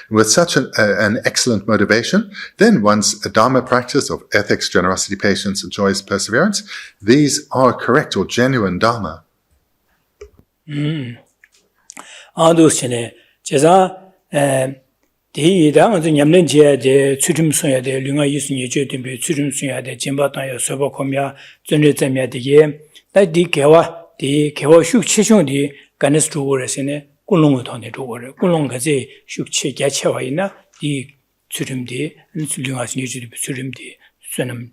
And with such an excellent motivation, then one's Dharma practice of ethics, generosity, patience, and joyous perseverance, these are correct or genuine Dharma. 아도시네 제가 대이당 냠는 제에 추림소야 돼 류가 유순이 제된비 추림소야 돼 진바탄야 서버코미아 전례점이야 되게 나디 개와 슉치숑디 간스트로르스네 꿀롱을 돈에 두고래 꿀롱가지 슉치 개체와 있나 이 추림디 류가 유순이 추림디 쓰는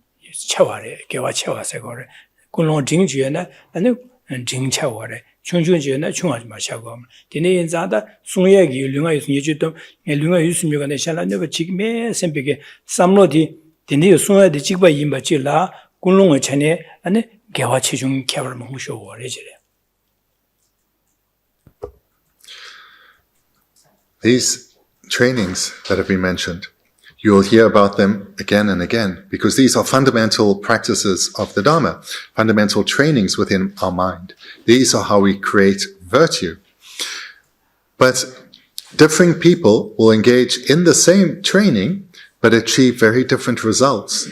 차와래 개와 차와서 거래 꿀롱 징주에나 아니 징차와래 충준지나 충하지 마시고 되네 인자다 송예기 류가 유순이도 류가 유순이가 내샬라네 지금에 선배게 삼로디 되네 송예디 직바 임바질라 군롱의 전에 아니 개와 체중 개월 먹으셔 오래지래. These trainings that have been mentioned, you will hear about them again and again, because these are fundamental practices of the Dharma, fundamental trainings within our mind. These are how we create virtue. But differing people will engage in the same training, but achieve very different results.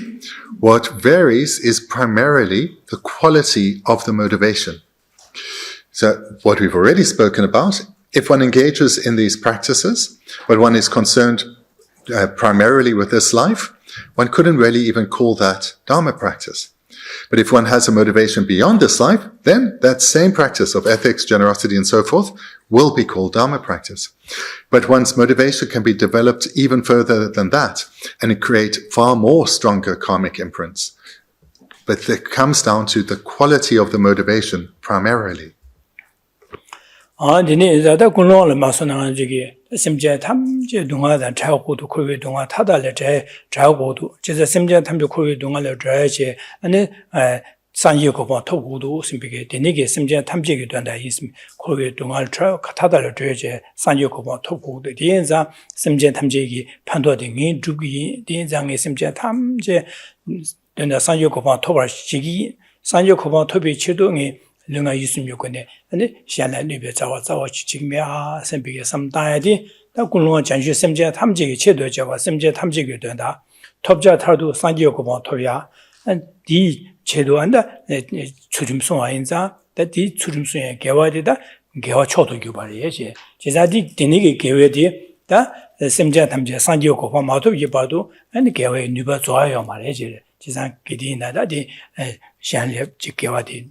What varies is primarily the quality of the motivation. So what we've already spoken about, if one engages in these practices, but one is concerned primarily with this life, one couldn't really even call that Dharma practice. But if one has a motivation beyond this life, then that same practice of ethics, generosity, and so forth will be called Dharma practice. But one's motivation can be developed even further than that and create far more stronger karmic imprints. But it comes down to the quality of the motivation primarily. dine zada kunlong le maso na jige simje tamje dunga da chao ko du khoi dunga thada le chao ko du je simje tamje khoi dunga le che ane sanje ko ba to ko du simbe dine ge simje tamje ge da ism khoi dunga chao thada le che sanje ko ba to ko du dine za simje tamje gi phando de ngi du gi dine za ngi simje tamje dine sanje ko ba to ba jigi sanje ko ba to bi chido ngi lunga yusum yokon에 아니 샤나 리베 자와 지직미아 선비게 삼다야디 나 군롱 전시 심제 탐지기 체도 자와 심제 탐지기 된다 톱자 타도 상기고 뭐 토야 디 체도 한다 추림송 아인자 디 추림송에 개화되다 개화 초도 교발이지 제자디 되니게 개회디 다 심제 탐지 상기고 뭐 마도 이바도 아니 개회 누바 좋아요 말이지 지상 기디나다디 샤리업 지개화디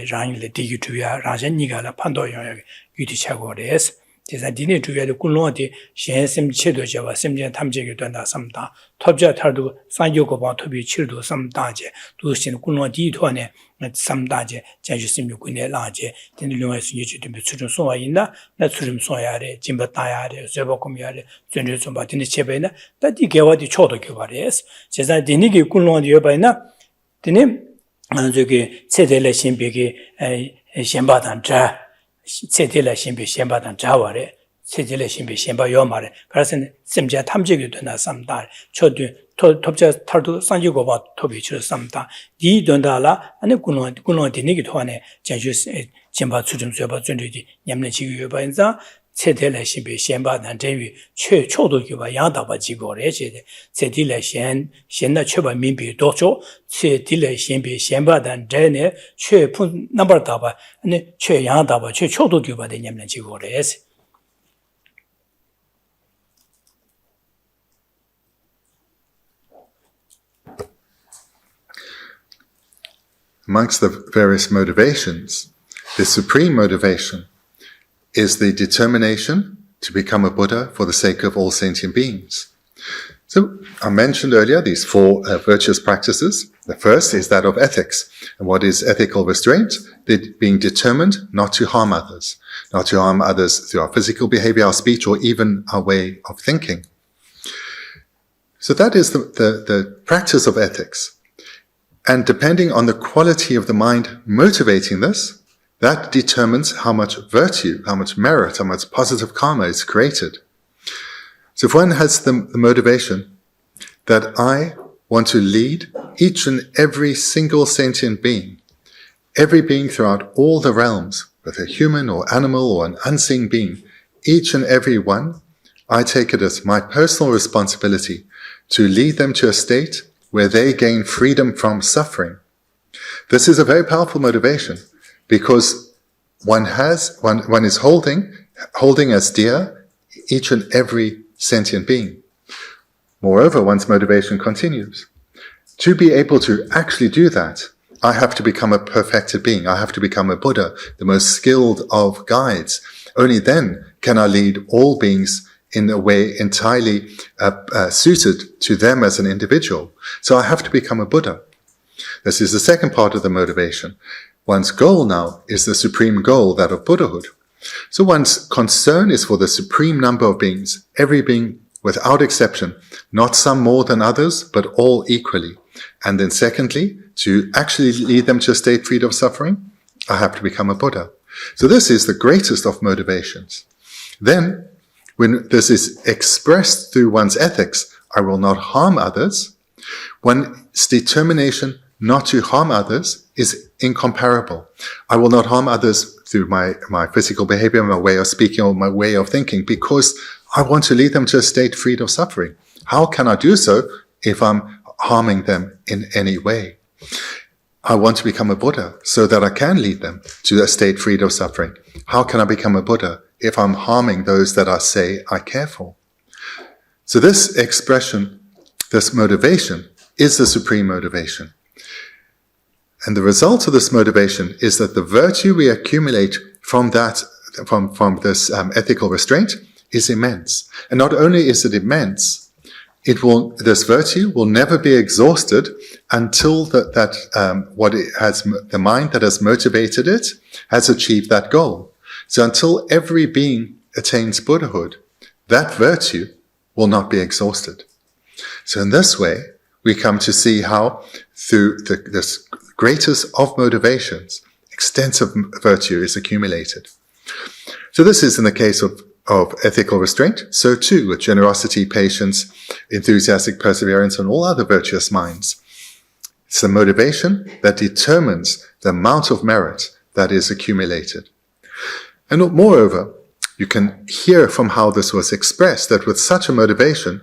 라인을 디기투야 라젠니가라 판도요야 유디차고레스 제가 디네 주야의 군론의 신심 체도자와 심전 탐지게 된다 삼다 톱자 탈도 산교고 봐 토비 7도 삼다제 두신 군론 디토네 삼다제 자주심 군의 라제 딘룡의 수니지 좀 추준 소와 있나 나 추준 소야래 짐바다야래 제보금야래 전주 좀 받는 제배나 다디 개와디 초도 교발레스 제가 디니게 군론의 여바이나 디네 저기 세대의 신비기 신바단 자 세대의 신비 신바단 자와래 세대의 신비 신바 요마래 그래서 심지어 탐지기도 되나 삼다 초도 톱자 탈도 상지고 봐 톱이 줄 삼다 이 된다라 아니 군론 되니기 도안에 전주 신바 추점 쇠바 전주디 냠는 지구 요바인자 세대의 신비 신바단 전위 최초도 교바 양다바 지고래 제대 세대의 신나 최바 민비 도초 세대의 신비 신바단 전에 최푼 넘버다바 아니 최양다바 최초도 교바의 냠는 지고래 Amongst the various motivations, the supreme motivation is the determination to become a Buddha for the sake of all sentient beings. So I mentioned earlier these four virtuous practices. The first is that of ethics. And what is ethical restraint? Being determined not to harm others through our physical behavior, our speech, or even our way of thinking. So that is the practice of ethics. And depending on the quality of the mind motivating this, that determines how much virtue, how much merit, how much positive karma is created. So if one has the motivation that I want to lead each and every single sentient being, every being throughout all the realms, whether human or animal or an unseen being, each and every one, I take it as my personal responsibility to lead them to a state where they gain freedom from suffering. This is a very powerful motivation, because one is holding as dear each and every sentient being. Moreover, one's motivation continues. To be able to actually do that, I have to become a perfected being. I have to become a Buddha, the most skilled of guides. Only then can I lead all beings in a way entirely suited to them as an individual. So I have to become a Buddha. This is the second part of the motivation. One's goal now is the supreme goal, that of Buddhahood. So one's concern is for the supreme number of beings, every being without exception, not some more than others, but all equally. And then secondly, to actually lead them to a state free of suffering, I have to become a Buddha. So this is the greatest of motivations. Then, when this is expressed through one's ethics, I will not harm others, one's determination not to harm others is incomparable. I will not harm others through my physical behavior, my way of speaking, or my way of thinking, because I want to lead them to a state freed of suffering. How can I do so if I'm harming them in any way? I want to become a Buddha so that I can lead them to a state freed of suffering. How can I become a Buddha if I'm harming those that I say I care for? So this expression, this motivation, is the supreme motivation. And the result of this motivation is that the virtue we accumulate from this ethical restraint is immense. And not only is it immense, this virtue will never be exhausted until the mind that has motivated it has achieved that goal. So until every being attains Buddhahood, that virtue will not be exhausted. So in this way, we come to see how through this greatest of motivations, extensive virtue is accumulated. So this is in the case of ethical restraint. So too with generosity, patience, enthusiastic perseverance, and all other virtuous minds. It's the motivation that determines the amount of merit that is accumulated. And moreover, you can hear from how this was expressed that with such a motivation,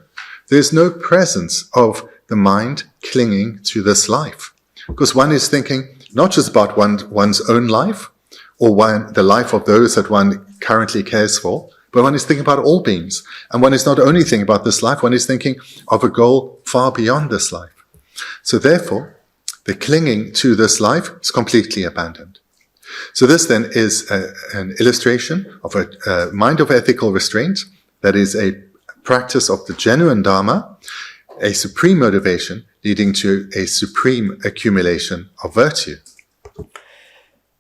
there's no presence of the mind clinging to this life. Because one is thinking not just about one's own life, or the life of those that one currently cares for, but one is thinking about all beings. And one is not only thinking about this life, one is thinking of a goal far beyond this life. So therefore, the clinging to this life is completely abandoned. So this then is an illustration of a mind of ethical restraint that is a practice of the genuine Dharma, a supreme motivation leading to a supreme accumulation of virtue.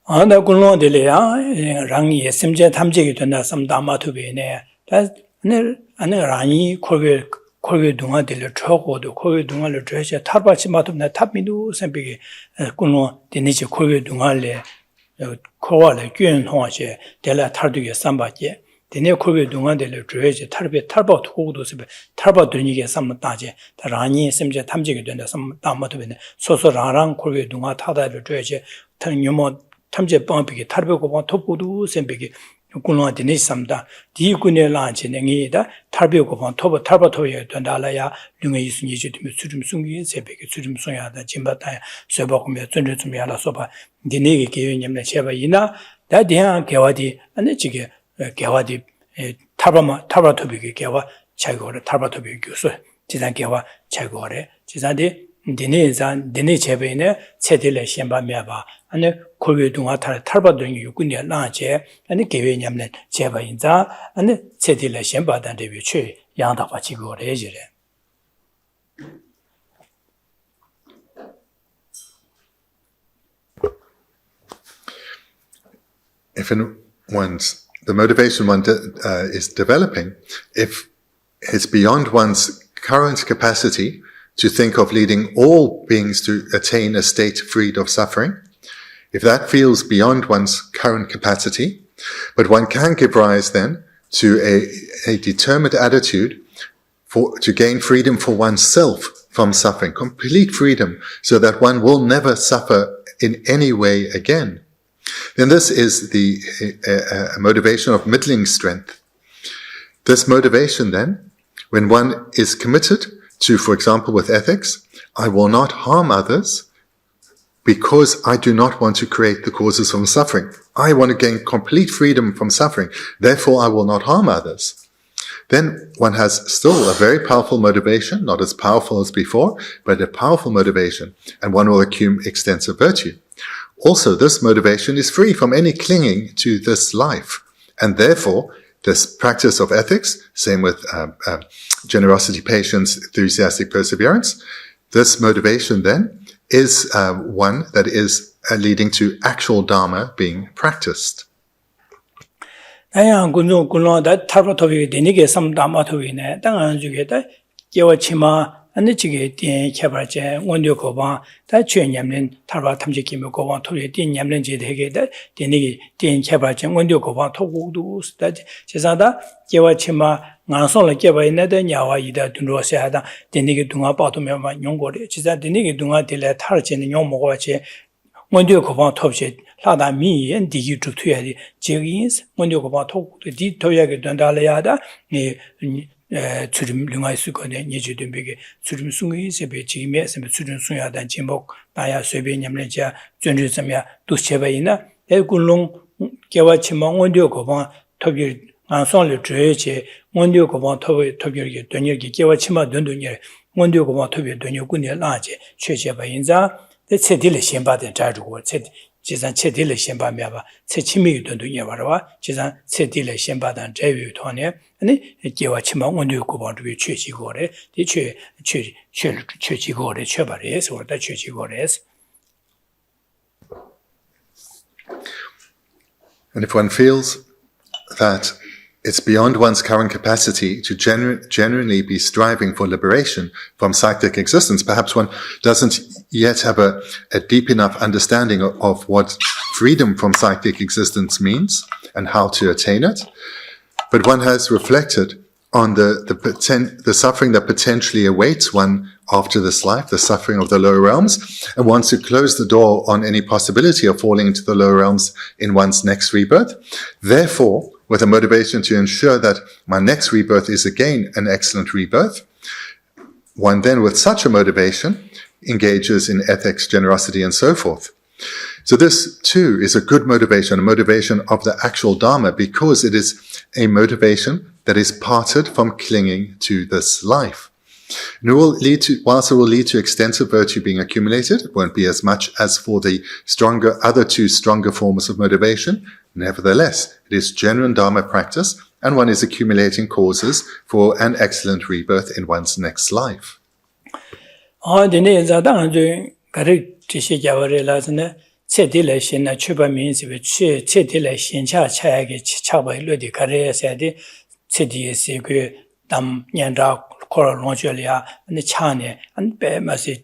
Anda kunlo delea rangi simje thamje gitna samdama thubene ta ane rangi khoge dunga dele chogodo khoge dunga le dreshe tarba chimatubna tapmidu sembe kunlo deniche khoge dunga le khowa le gyön hoache dela tarduge sambaje dene khoge dunga dele dreshe tarba thogodo sembe tarba dunige samdaje ta rangi simje thamje gitna samdama thubene soso rang khoge dunga tada le dreshe tanyomo 탐제 빵비게 탈벽고 톱고도 셈비게 군노한테 내삼다 디군에 라한테 냉이다 탈벽고 톱 탈바토에 된다라야 융의 이순이 주면 수름 숨기 셈비게 수름 숨야다 짐바다 쇠바고며 전주 좀 알아서 니네게 개념내 제바이나 다대한 개와디 안에지게 개와디 탈바토비게 개와 자고를 탈바토비게 교수 지단 개와 자고래 지단데 디네 제베네 체딜레 셴바미아바 아니 고외동아 탈바동이 육군에 나제 아니 개외냠네 제바인자 아니 체딜레 셴바단 데비취 양다바 지고래지래. If the motivation one is developing, if it's beyond one's current capacity to think of leading all beings to attain a state freed of suffering, if that feels beyond one's current capacity, but one can give rise then to a determined attitude to gain freedom for oneself from suffering, complete freedom, so that one will never suffer in any way again, then this is the motivation of middling strength. This motivation then, when one is committed to, for example, with ethics, I will not harm others because I do not want to create the causes from suffering. I want to gain complete freedom from suffering. Therefore, I will not harm others. Then one has still a very powerful motivation, not as powerful as before, but a powerful motivation, and one will accumulate extensive virtue. Also, this motivation is free from any clinging to this life, and therefore, this practice of ethics, same with generosity, patience, enthusiastic perseverance, this motivation then is one that is leading to actual Dharma being practiced. ane chige ten khebar che ngondio ko ba ta chue nyamlen tarba thamje kim ko ba thole ten nyamlen je de ge da ten khebar che ngondio ko ba thogu du sta che sa da kewa chima nga so la keba ina da nyawa ida dunro se da ten ge dunga pa to me ma nyong go de che sa ten ge dunga de le thar che nyong mo go che ngondio ko ba thob che la da mi yen di gi tu thye de je yin ngondio ko ba thogu di thoya ge dan da le ya da ni 주름 링아이 수거네 예주된베게 주름 숭이 세베 지메 세베 주름 숭야단 진복 나야 쇠베 냠내자 전주점야 두체바이나 대군롱 개와 치망 원dio 고방 토비 안송을 주에제 원dio 고방 토비게 되녀게 개와 치마 된도녀 원dio 고방 토비 되녀군에 나제 최제바인자 대체딜 신바된 자주고 지산 체딜 신바미아바 체치미 된도녀 바라와 지산 체딜 신바단 제위 토네 아니 개와 치마 원dio 고방 주에 최지고래 대체 최지고래 최바래서 왔다 최지고래서. And if one feels that it's beyond one's current capacity to genuinely be striving for liberation from cyclic existence. Perhaps one doesn't yet have a deep enough understanding of what freedom from cyclic existence means and how to attain it. But one has reflected on the suffering that potentially awaits one after this life, the suffering of the lower realms, and wants to close the door on any possibility of falling into the lower realms in one's next rebirth. Therefore, with a motivation to ensure that my next rebirth is again an excellent rebirth, one then with such a motivation engages in ethics, generosity, and so forth. So this too is a good motivation, a motivation of the actual Dharma, because it is a motivation that is parted from clinging to this life. And it will lead to, whilst it will lead to extensive virtue being accumulated, it won't be as much as for the other two stronger forms of motivation. Nevertheless, it is genuine Dharma practice, and one is accumulating causes for an excellent rebirth in one's next life. Kora lonjolia and the chane and be masi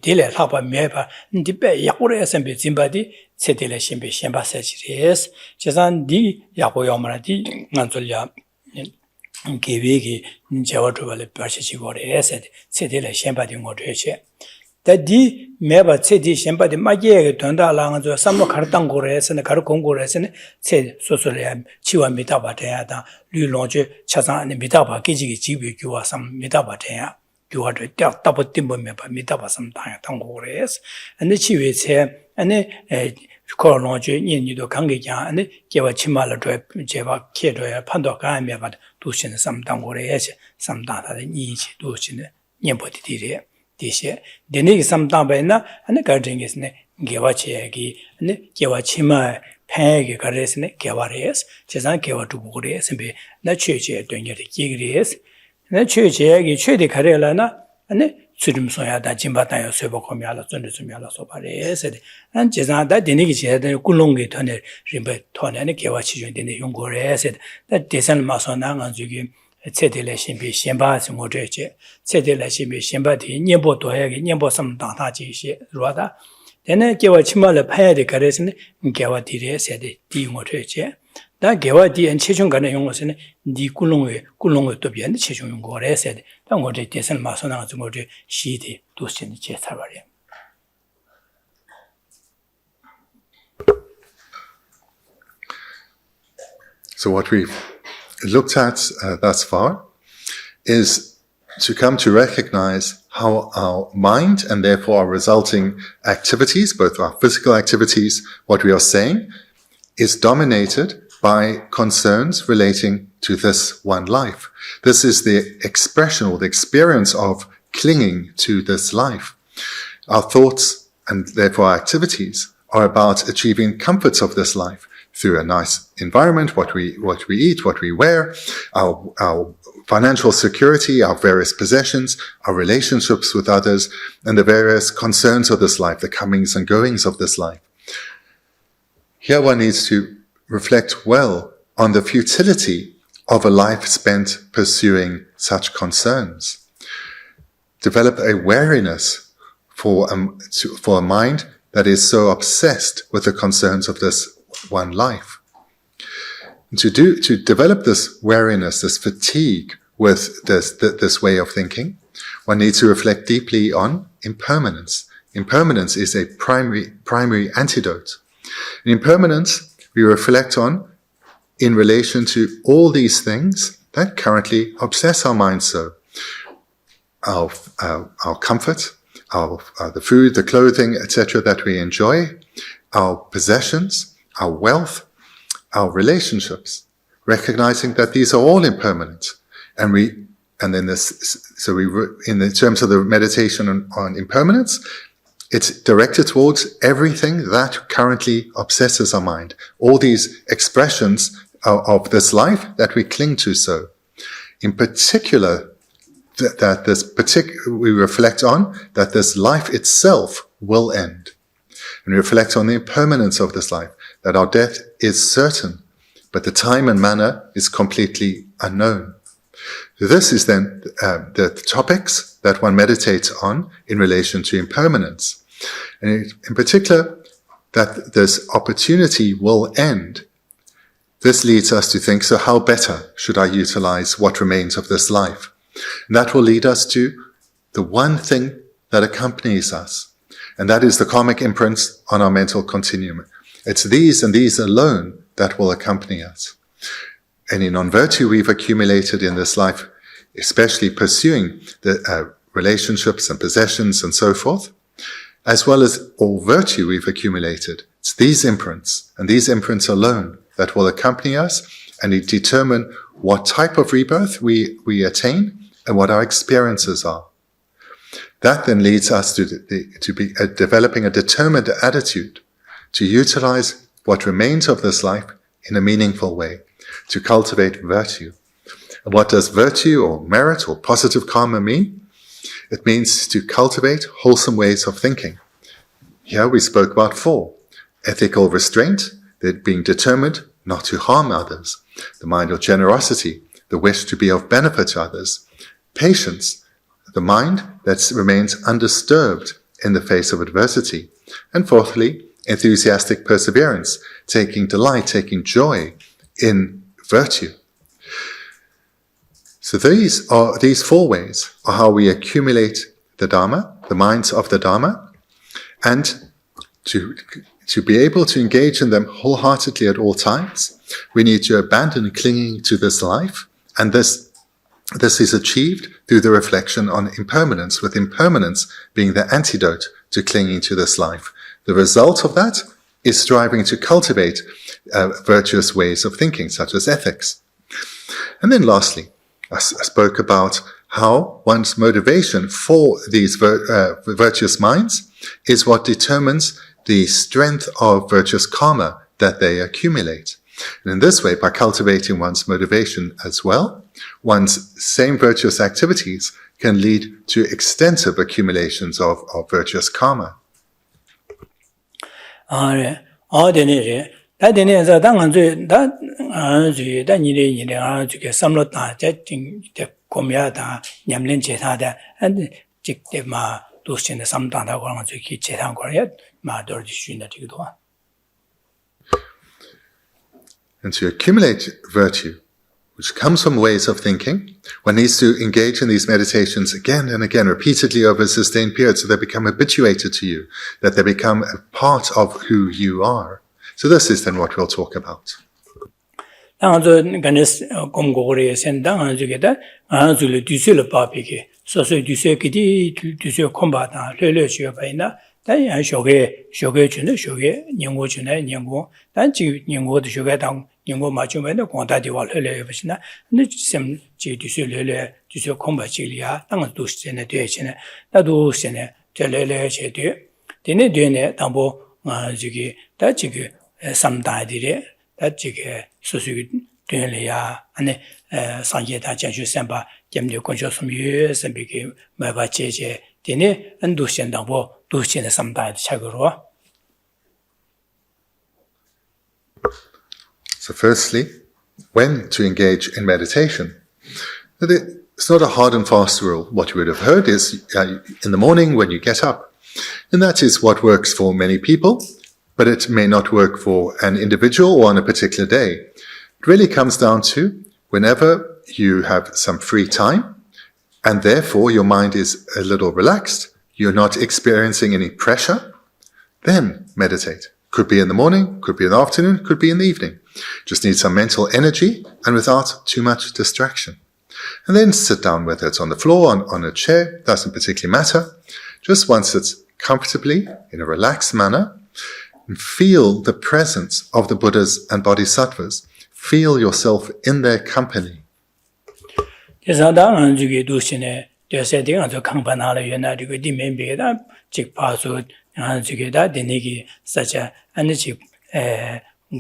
dele haba meba and the be yakure SMB Zimbadi setile shimbe shemba sachiris Chazan di yakoyamara di nanzolia Kivigi Jawatuvale Persicore said setile shemba di modeche. That di meba seti shemba di magie tonda lanzo some cartangores and the carcongores and said socialiam chiwa mitabatea lu longe chazan and mitaba kiji jibu you are some mitabatea you are the double timber meba mitaba some tangores and the chiwi say and the corolonge in you do kangia and give a chimala drip jeva kedo pandoka meba dushin some tangores some data each dushin nyempoti. Denig some tambena and the garden is ne Gewachi and the Gewachima Peg Garesne Gewares, Chazan Gewa to Bores and be the church doing it Gigres, and the church Chedi Carelana and the Sudum Soya that Jimbata Sobocomiala Sundumiala Sopares and Chazan that Denig had the Kulungi Tonner Rimbe Ton and Gewachi in the Yungores that Desan Masonang and Zugim. Setile shimbi shemba modeche, setile shimbi shemba di Nyingpo doyagi Nyingpo sam dangta jishi ruada. Then gewa chimala paya de karesne gewa dire sede di modeche. Da gewa di and chechung gana yongosene di kulungwe tobian chechung yongore sede. Da ngode desen masonang zungode shidi dusin che sabari. So what we've looked at thus far is to come to recognize how our mind and therefore our resulting activities, both our physical activities, what we are saying, is dominated by concerns relating to this one life. This is the expression or the experience of clinging to this life. Our thoughts and therefore our activities are about achieving comforts of this life through a nice environment, what we eat, what we wear, our financial security, our various possessions, our relationships with others, and the various concerns of this life, the comings and goings of this life. Here one needs to reflect well on the futility of a life spent pursuing such concerns. Develop a wariness for a mind that is so obsessed with the concerns of this one life. And to develop this wariness, this fatigue with this way of thinking, one needs to reflect deeply on impermanence. Impermanence is a primary antidote. And impermanence we reflect on in relation to all these things that currently obsess our minds so. Our comfort, the food, the clothing, etc. that we enjoy, our possessions, our wealth, our relationships, recognizing that these are all impermanent. In terms of the meditation on impermanence, it's directed towards everything that currently obsesses our mind. All these expressions of this life that we cling to so. In particular, we reflect on that this life itself will end. And we reflect on the impermanence of this life, that our death is certain, but the time and manner is completely unknown. So this is then the topics that one meditates on in relation to impermanence. And in particular, that this opportunity will end. This leads us to think, so how better should I utilize what remains of this life? And that will lead us to the one thing that accompanies us, and that is the karmic imprints on our mental continuum. It's these and these alone that will accompany us. Any non-virtue we've accumulated in this life, especially pursuing the relationships and possessions and so forth, as well as all virtue we've accumulated, it's these imprints, and these imprints alone that will accompany us and determine what type of rebirth we attain and what our experiences are. That then leads us to be developing a determined attitude to utilize what remains of this life in a meaningful way, to cultivate virtue. And what does virtue or merit or positive karma mean? It means to cultivate wholesome ways of thinking. Here we spoke about 4. Ethical restraint, that being determined not to harm others. The mind of generosity, the wish to be of benefit to others. Patience, the mind that remains undisturbed in the face of adversity. And fourthly, enthusiastic perseverance, taking delight, taking joy in virtue. So these 4 ways are how we accumulate the Dharma, the minds of the Dharma, and to be able to engage in them wholeheartedly at all times, we need to abandon clinging to this life, and this is achieved through the reflection on impermanence, with impermanence being the antidote to clinging to this life. The result of that is striving to cultivate virtuous ways of thinking, such as ethics. And then lastly, I spoke about how one's motivation for these virtuous minds is what determines the strength of virtuous karma that they accumulate. And in this way, by cultivating one's motivation as well, one's same virtuous activities can lead to extensive accumulations of virtuous karma. And to accumulate virtue, which comes from ways of thinking, one needs to engage in these meditations again and again, repeatedly over a sustained period, so they become habituated to you, that they become a part of who you are. So this is then what we'll talk about. Nyingpo machume no konta diwa lele yobachina ne sem ji disu lele disu komba chiliya tang du sene de chene da du sene de lele che de dine dine tambo jigi da jigi samda dire da jigi susu dine ya ane sanje da jashu semba gemde konjo sumye sembiki maba cheje dine andu sen tambo du sene samda chagro. So firstly, when to engage in meditation? It's not a hard and fast rule. What you would have heard is in the morning when you get up. And that is what works for many people, but it may not work for an individual or on a particular day. It really comes down to whenever you have some free time, and therefore your mind is a little relaxed, you're not experiencing any pressure, then meditate. Could be in the morning, could be in the afternoon, could be in the evening. Just need some mental energy and without too much distraction. And then sit down, whether it's on the floor, on a chair, doesn't particularly matter. Just once sit comfortably, in a relaxed manner, and feel the presence of the Buddhas and Bodhisattvas. Feel yourself in their company.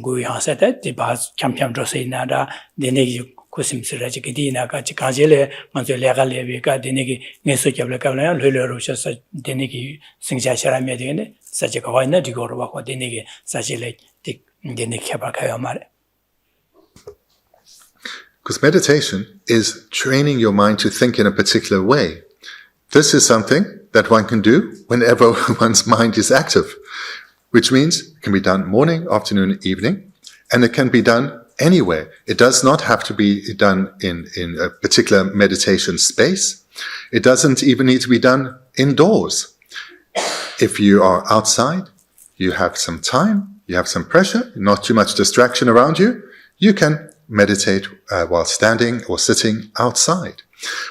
Gui hasata di bas champion drosei nada denegi kusimsira jigidina ka chikajele manzo lega lebi ka denegi ngeso kyabla kabla lelo rusha sa denegi singja shara medene sa jika waina digoro ba ko denegi sa jile dik denegi khaba kaya mare. Because meditation is training your mind to think in a particular way. This is something that one can do whenever one's mind is active, which means it can be done morning, afternoon, evening, and it can be done anywhere. It does not have to be done in a particular meditation space. It doesn't even need to be done indoors. If you are outside, you have some time, you have some pressure, not too much distraction around you, you can meditate while standing or sitting outside.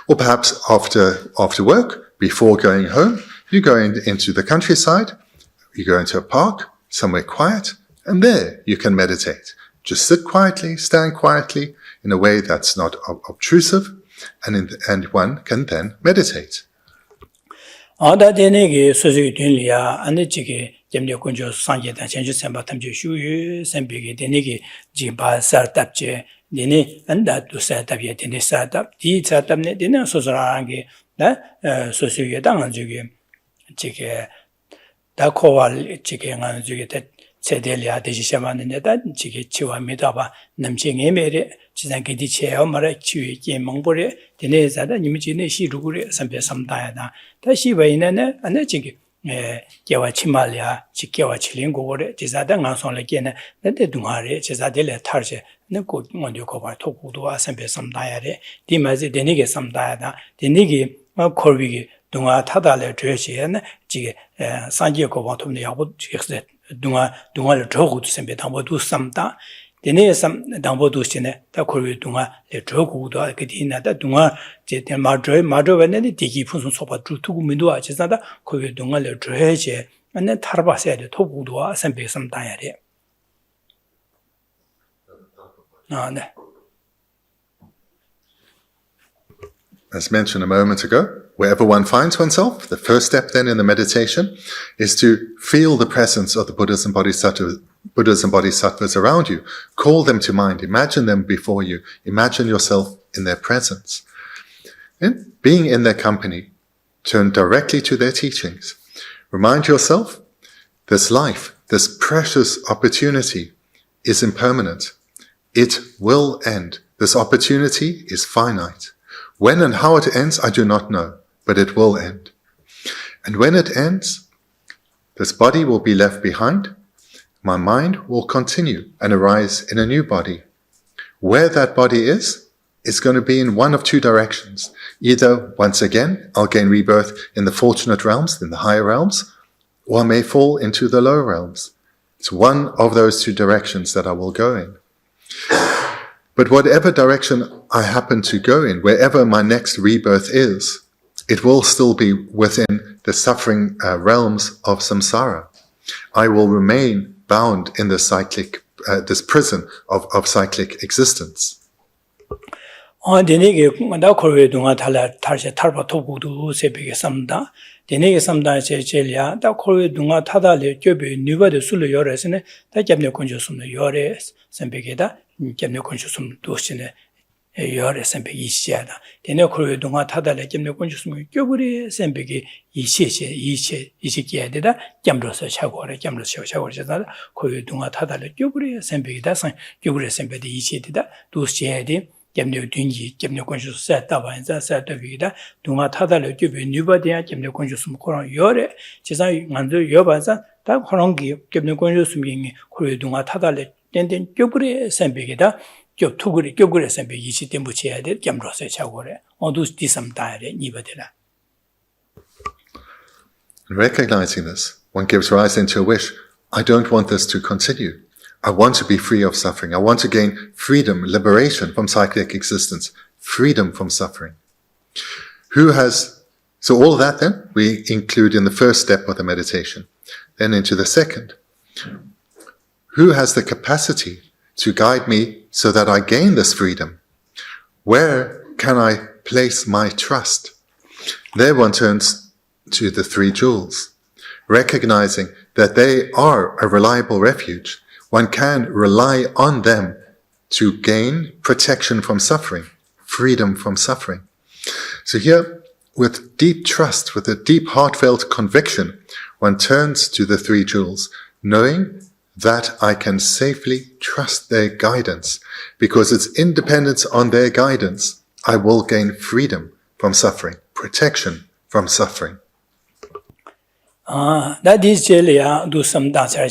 Or perhaps after work, before going home, you go into the countryside, you go into a park, somewhere quiet, and there you can meditate. Just sit quietly, stand quietly, in a way that's not obtrusive, and one can then meditate. Ada denegi sozi dunliya ane chige jemne kunjo sangye dan chenju semba tamje shuyu sembege denegi jiba sartapje dene anda du sartapye dene sartap di sartapne dene sozarange da sozi yedang juge chige da kowal chige ngan juge da 세델리아 대지셔만는데다 지게 치와미다바 남쟁에메레 지상게디 체험을 치위게 몽보레 데네자다 님지네 시루구레 선배 삼다야다 다시 왜냐네 안에 지게 개와 치말이야 지개와 칠링고레 지사다 간송레게네 내데 동아레 지사델레 타르제 네고 먼저 거바 토구도와 선배 삼다야레 디마지 데니게 삼다야다 데니게 코르비게 동아 타달레 드시에네 지게 산지에 거바 톰네 야고 지게 동아를 저고도 선배 당보도 삼다 데네 삼 당보도 시네 다 코르비 동아 저고도 그디나다 동아 제때 마저베네 디기 푼순 소바 주투고 민도 아지사다 코르비 동아를 저해제 안에 타르바세데 토고도 선배 삼다야레 네. As mentioned a moment ago, wherever one finds oneself, the first step then in the meditation is to feel the presence of the Buddhas and Bodhisattvas around you. Call them to mind. Imagine them before you. Imagine yourself in their presence. And being in their company, turn directly to their teachings. Remind yourself, this life, this precious opportunity is impermanent. It will end. This opportunity is finite. When and how it ends, I do not know, but it will end. And when it ends, this body will be left behind. My mind will continue and arise in a new body. Where that body is, it's going to be in one of two directions. Either, once again, I'll gain rebirth in the fortunate realms, in the higher realms, or I may fall into the low realms. It's one of those two directions that I will go in. But whatever direction I happen to go in, wherever my next rebirth is, it will still be within the suffering realms of samsara. I will remain bound in the cyclic, this prison of cyclic existence. 데네게 나 코르베 동아 탈세 탈바 토구도 세베게 삼다 데네게 삼다 제젤이야 다 코르베 동아 타달레 껴베 니바데 술로 요레스네 다 잡네 건조숨네 요레 선베게다 잡네 건조숨 도시네 요레 선베 이시야다 데네 코르베 동아 타달레 잡네 건조숨 껴버리 선베게 이시기야 되다 잠로서 차고래 잠로서 차고래다 코르베 동아 타달레 껴버리 선베게다 선 껴버리 선베데 이시되다 도시에데 gemne dungi gemne konju sa ta ba za sa ta bi da dunga ta da le gebe ni ba de gemne konju sum ko yore che sa nganzo yo ba za ta khorong gi gemne konju sum gi ko dunga ta da le den den gyobre san be da gyo tugure gyogure san be yi chi tem bu che ya de gemro sa cha go re odu ti sam ta re ni ba de la. Recognizing this, one gives rise into a wish. I don't want this to continue. I want to be free of suffering. I want to gain freedom, liberation from cyclic existence, freedom from suffering. So all of that then, we include in the first step of the meditation. Then into the second. Who has the capacity to guide me so that I gain this freedom? Where can I place my trust? There one turns to the three jewels, recognizing that they are a reliable refuge. One can rely on them to gain protection from suffering, freedom from suffering. So here, with deep trust, with a deep heartfelt conviction, one turns to the three jewels, knowing that I can safely trust their guidance, because it's independence on their guidance, I will gain freedom from suffering, protection from suffering. That is Jelia do some dancer.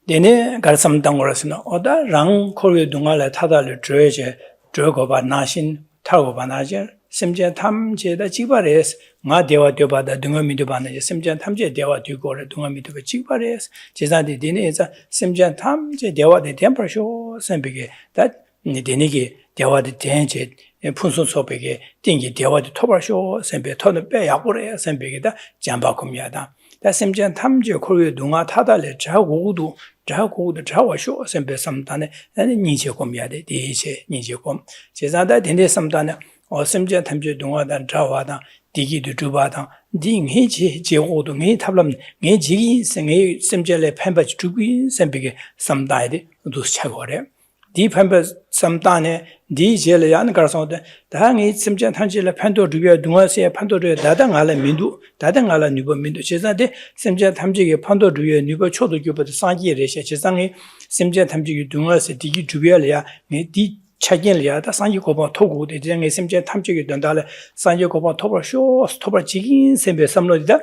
Dene got some dangorasno, or that rang Korea Dungala Tadal Dreje, Drogoba Nashin, Targobanaja, Simja Tamje, the Chibares, Madewa Doba, the Dungamidubana, Simja Tamje, Dewa Dugo, Dungamid Chibares, Chizadi Dineza, Simja Tamje, Dewa the temperature, Sembige, that Nidinigi, Dewa the Tangent, and Punsun Sopege, Dingy, Dewa the Tobasho, Sembe Ton Bay, Apore, Sembigeda, Jamba Comiada. That Simjan Tamje, Korea Dunga Tadale, Jagudu, Jagudu, Jawasho, Sembe Samtane, and Niche Comiade, Dice, Nijicom. Chizada Dinde Samtane, or Simjan Tamje Dunga than Jawada, Digi to Jubata, Ding Hichi, Jeodu, Me Tablam, Me Jigi, Sing Simjele Pembach Jubi, Sembige, some died, do Chagore. Deep Pembers some tane, D. Jelian Garson, the hang it Simjan Tangela Panto to your Dunga, Panto to Dadangala Mindu, Dadangala Nuba Mindu Chesade, Simjan Tamji, Panto to your Nuba Chodo, but the Sangi Resha Chesangi, Simjan Tamji Dunga, Digi Jubelia, Di Chagilia, the Sanji Copa Togo, the Jang Simjan Tamji Dandala, Sanji Copa Toba Show, Toba Chicken, Sembe Samloda,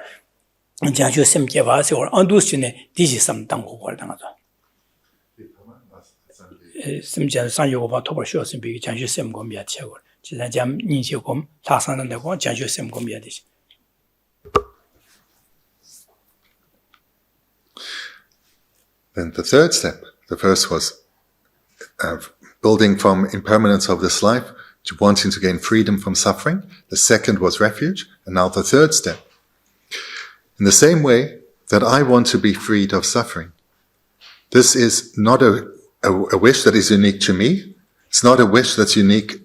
and Janjo Semkevas or Andusine, this is some Tango Guardanato. Simjan Sanyoba Toba shows and big Janju Sem Gomia Chagor, Chizajam Ninjogom, Tasan and the one Janju Sem Gomia. Then the third step, the first was building from impermanence of this life to wanting to gain freedom from suffering. The second was refuge, and now the third step. In the same way that I want to be freed of suffering, this is not a wish that is unique to me. It's not a wish that's unique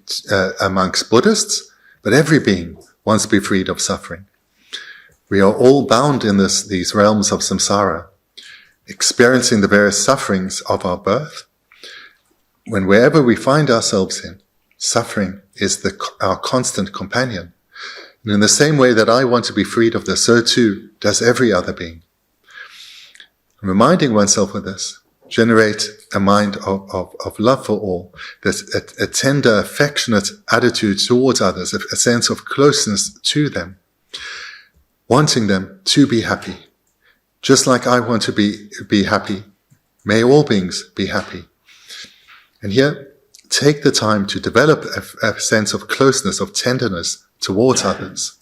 amongst Buddhists, but every being wants to be freed of suffering. We are all bound in these realms of samsara, experiencing the various sufferings of our birth. When wherever we find ourselves in, suffering is our constant companion. And in the same way that I want to be freed of this, so too does every other being. Reminding oneself of this, generate a mind of love for all, there's a tender, affectionate attitude towards others, a sense of closeness to them, wanting them to be happy. Just like I want to be happy, may all beings be happy. And here, take the time to develop a sense of closeness, of tenderness towards others.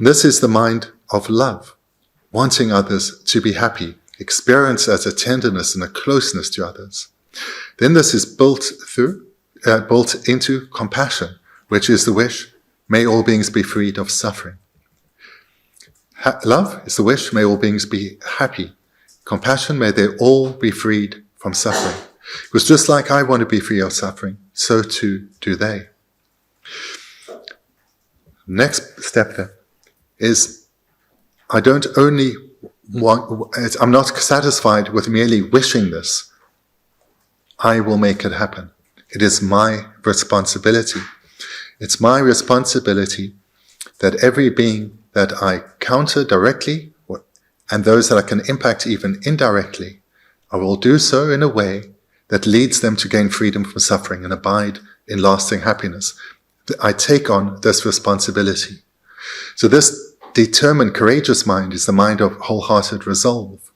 This is the mind of love, wanting others to be happy, experience as a tenderness and a closeness to others. Then this is built into compassion, which is the wish, may all beings be freed of suffering. Love is the wish, may all beings be happy. Compassion, may they all be freed from suffering. Because just like I want to be free of suffering, so too do they. Next step then is I don't only I'm not satisfied with merely wishing this. I will make it happen. It is my responsibility. It's my responsibility that every being that I counter directly and those that I can impact even indirectly, I will do so in a way that leads them to gain freedom from suffering and abide in lasting happiness. I take on this responsibility. So this determined, courageous mind is the mind of wholehearted resolve.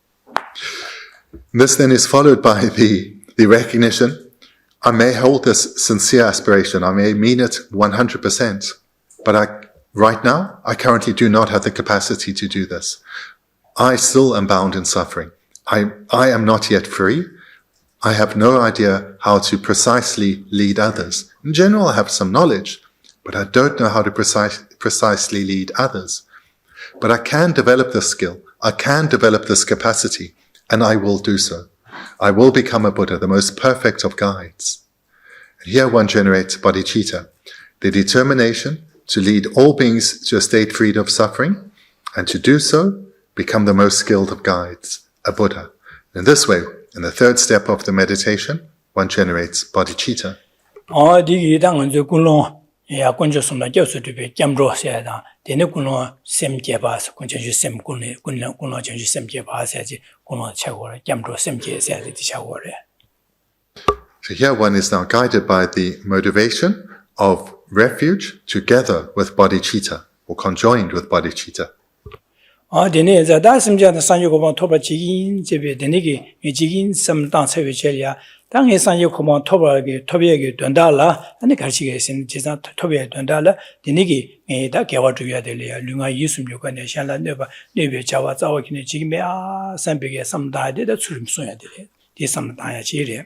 This then is followed by the recognition, I may hold this sincere aspiration, I may mean it 100%, but right now, I currently do not have the capacity to do this. I still am bound in suffering. I am not yet free. I have no idea how to precisely lead others. In general, I have some knowledge, but I don't know how to precisely lead others. But I can develop this skill, I can develop this capacity, and I will do so. I will become a Buddha, the most perfect of guides. And here one generates bodhicitta, the determination to lead all beings to a state freed of suffering, and to do so, become the most skilled of guides, a Buddha. In this way, in the third step of the meditation, one generates bodhicitta. 야 군조 숨나 교수들이 겸로해야 되네 군노 셈제바스 군전주 셈군네 군노 전주 셈제바스야지 군노 최고를 겸로 셈제해야 되지 최고를. So here one is now guided by the motivation of refuge together with bodhicitta, or conjoined with bodhicitta. 되네 자다 심지어는 산유고방 토바 지긴 제베 되네기 지긴 섬당 세회절이야 당에 산유고방 토바게 토비에게 된다라 아니 가르치게 있는 제자 토비에 된다라 되네기 에다 개와줘야 될이야 류가 예수님과 샤라 네베 자와 자와기네 지금이야 산베게 섬다에다 출임 써야 돼. 이 섬다야 지리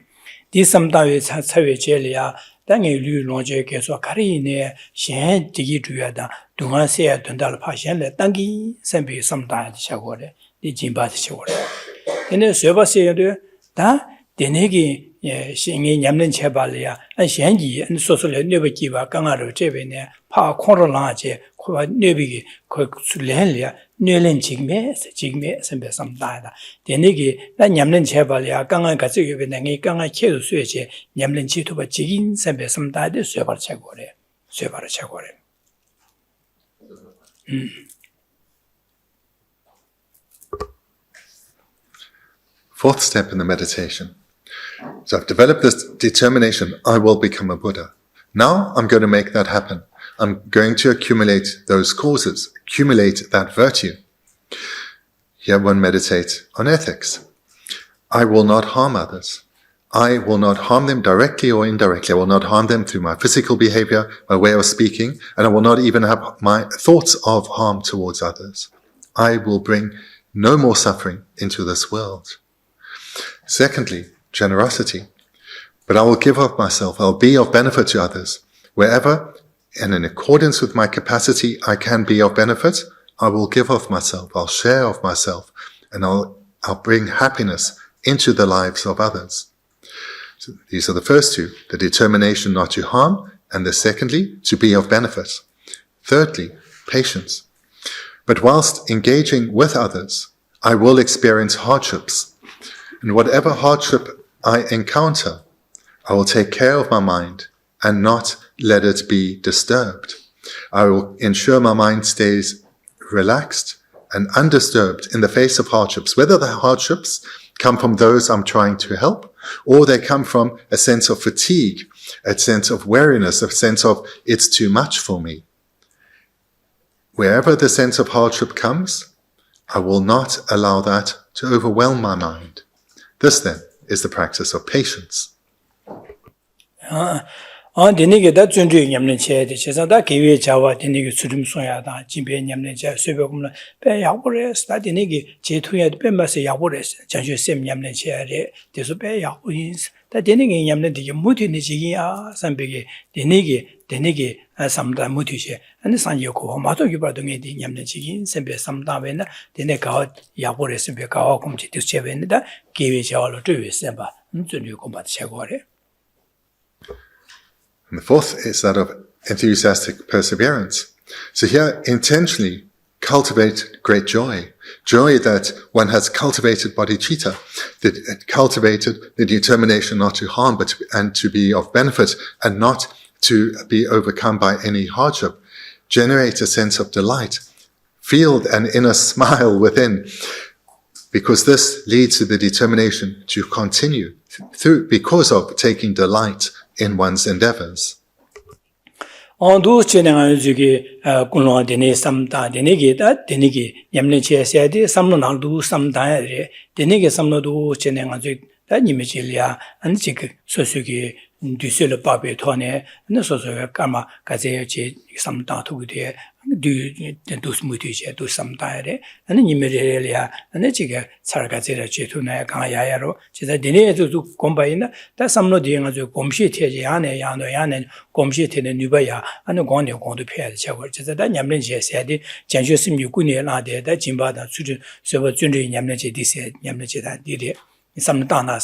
이 섬다에 세회절이야 당에 류론제 계속 가리네 신 지기 주야다 동안세야 된다를 파시한래 땅기 선비 섬다야 되셔고래 이 진바 되셔고래 근데 쇠바세야도 다 되네기 신이 냠는 제발이야 안 신기 안 소소래 네버기와 강아로 제베네 파 코로나제 코바 네비기 그 술래야 뇌len 지금에 선비 섬다야 되네기 나 냠는 제발이야 강아 같이 요베네 강아 계속 수에제 냠는 지도바 지긴 선비 섬다야 쇠바 제고래 쇠바를 제고래. Fourth step in the meditation. So I've developed this determination, I will become a Buddha. Now I'm going to make that happen. I'm going to accumulate those causes, accumulate that virtue. Here one meditates on ethics. I will not harm others. I will not harm them directly or indirectly. I will not harm them through my physical behavior, my way of speaking, and I will not even have my thoughts of harm towards others. I will bring no more suffering into this world. Secondly, generosity. But I will give of myself. I'll be of benefit to others. Wherever and in accordance with my capacity I can be of benefit, I will give of myself. I'll share of myself, and I'll bring happiness into the lives of others. So these are the first two, the determination not to harm, and the secondly, to be of benefit. Thirdly, patience. But whilst engaging with others, I will experience hardships. And whatever hardship I encounter, I will take care of my mind and not let it be disturbed. I will ensure my mind stays relaxed and undisturbed in the face of hardships, whether the hardships come from those I'm trying to help, or they come from a sense of fatigue, a sense of weariness, a sense of it's too much for me. Wherever the sense of hardship comes, I will not allow that to overwhelm my mind. This then is the practice of patience. 되네게 다 존중이 냠는 체에 제사다 기회 자와 되네게 수림 소야다 집에 냠는 체 쇠벽은 배 약보레스 다 되네게 제투에 뱀마세 약보레스 전주 셈 냠는 체에 대서 배 약보인스 다 되네게 냠는 되게 무티네 지기야 삼백에 되네게 삼다 무티시 아니 산요고 마도 기바동에 냠는 지긴 셈배 삼다베나 되네가 약보레스 배가 공지 뜻체베는다 기회 자와로 되었어 존중고 받 최고래. And the fourth is that of enthusiastic perseverance. So here, intentionally cultivate great joy. Joy that one has cultivated bodhicitta, that cultivated the determination not to harm, and to be of benefit, and not to be overcome by any hardship. Generate a sense of delight. Feel an inner smile within, because this leads to the determination to continue because of taking delight in one's endeavors. ondu chenang jugi kunlo dene samta denege da denege nyamne chese de samno naldu samda re denege samno du chenang ju da nimejilia anjik sosugi düsele babe tone ne soso kama kaze che samta tude du dus mutije du samda re ane nimerelia ane jiga sargazera jetuna ga ya야로 제가 데네도 공부이나 다 삼로 디가 저 공시 태제 안에 야노 공시 태는 누바야 ane 공내 공도 펴야 제가 제가 다 냠는 제세디 전주 16군에 나데다 진바다 수준 서버 준리 냠는 제디세 냠는 제다 디데 삼다나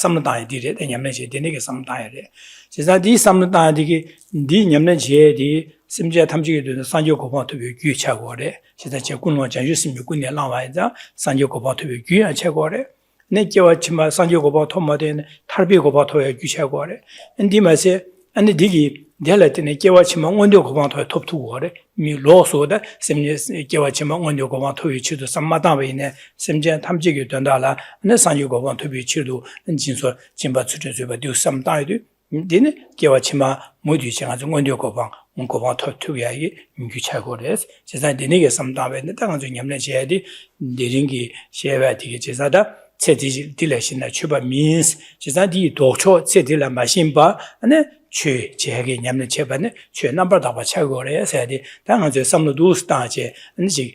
디데 냠는 제 데네게 삼다야래 제가 디 삼다 디기 디 냠는 제디 심지어 탐지게 되는 산조고방도 규차고래 제가 제 군노 전주 16군에 나와야 산조고방도 규차고래 내게와 치마 산조고방 토마된 탈비고방도에 규차고래 인디마세 안데 디기 델라티네 개와치만 원료 고방토에 톱투고래 미 로소다 셈제 개와치만 원료 고방토에 치도 삼마다베네 셈제 탐지기 된다라 네 산유 고방토에 치도 진소 진바 추저주바 듀 삼다이도 디네 개와치마 모두 지나서 원료 고방토에 유차고레스 제가 디네게 삼다베네 당한 중 냠내 제디 디링기 셰바디게 제사다 체디 딜레신나 추바 means 제사디 도초 체딜라 마신바 네 취 제게 냠는 제반에 취 넘버다 봐 차고래 해야지 당한테 삼노도 스타제 인지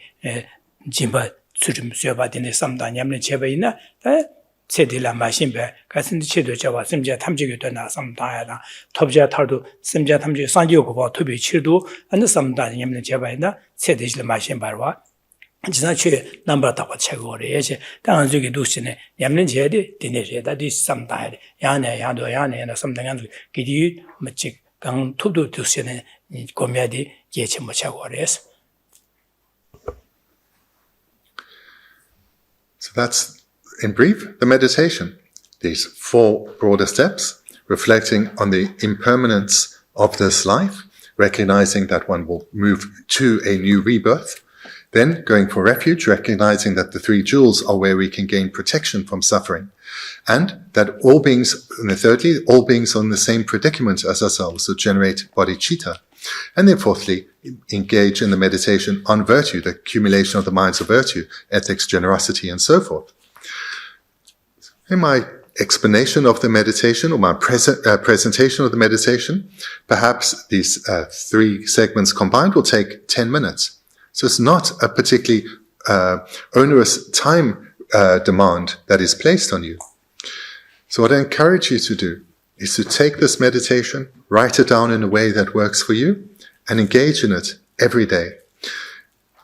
진바 수좀 쇠바디네 삼다 냠는 제바이나 체딜라 마신베 같은 체도 잡아 심지어 탐지게 되나 삼다야다 톱자 탈도 심지어 탐지 상지고 봐 토비 치도 안 삼다 냠는 제바이나 체딜라 마신바와 지나치 넘버다 봐 차고래 해야지 당한 저기 도시네 냠는 제디 디네제다 디 삼다야 야네 야도 야네나 삼당한 기디 마치 강 투도 도시네 고미야디 예치 못 차고래스. So that's, in brief, the meditation. These 4 broader steps, reflecting on the impermanence of this life, recognizing that one will move to a new rebirth, then going for refuge, recognizing that the 3 jewels are where we can gain protection from suffering, and that all beings, and thirdly, all beings are in the same predicament as ourselves, so generate bodhicitta. And then fourthly, engage in the meditation on virtue, the accumulation of the minds of virtue, ethics, generosity, and so forth. In my explanation of the meditation, or my presentation of the meditation, perhaps these 3 segments combined will take 10 minutes. So it's not a particularly onerous time demand that is placed on you. So what I encourage you to do is to take this meditation, write it down in a way that works for you, and engage in it every day.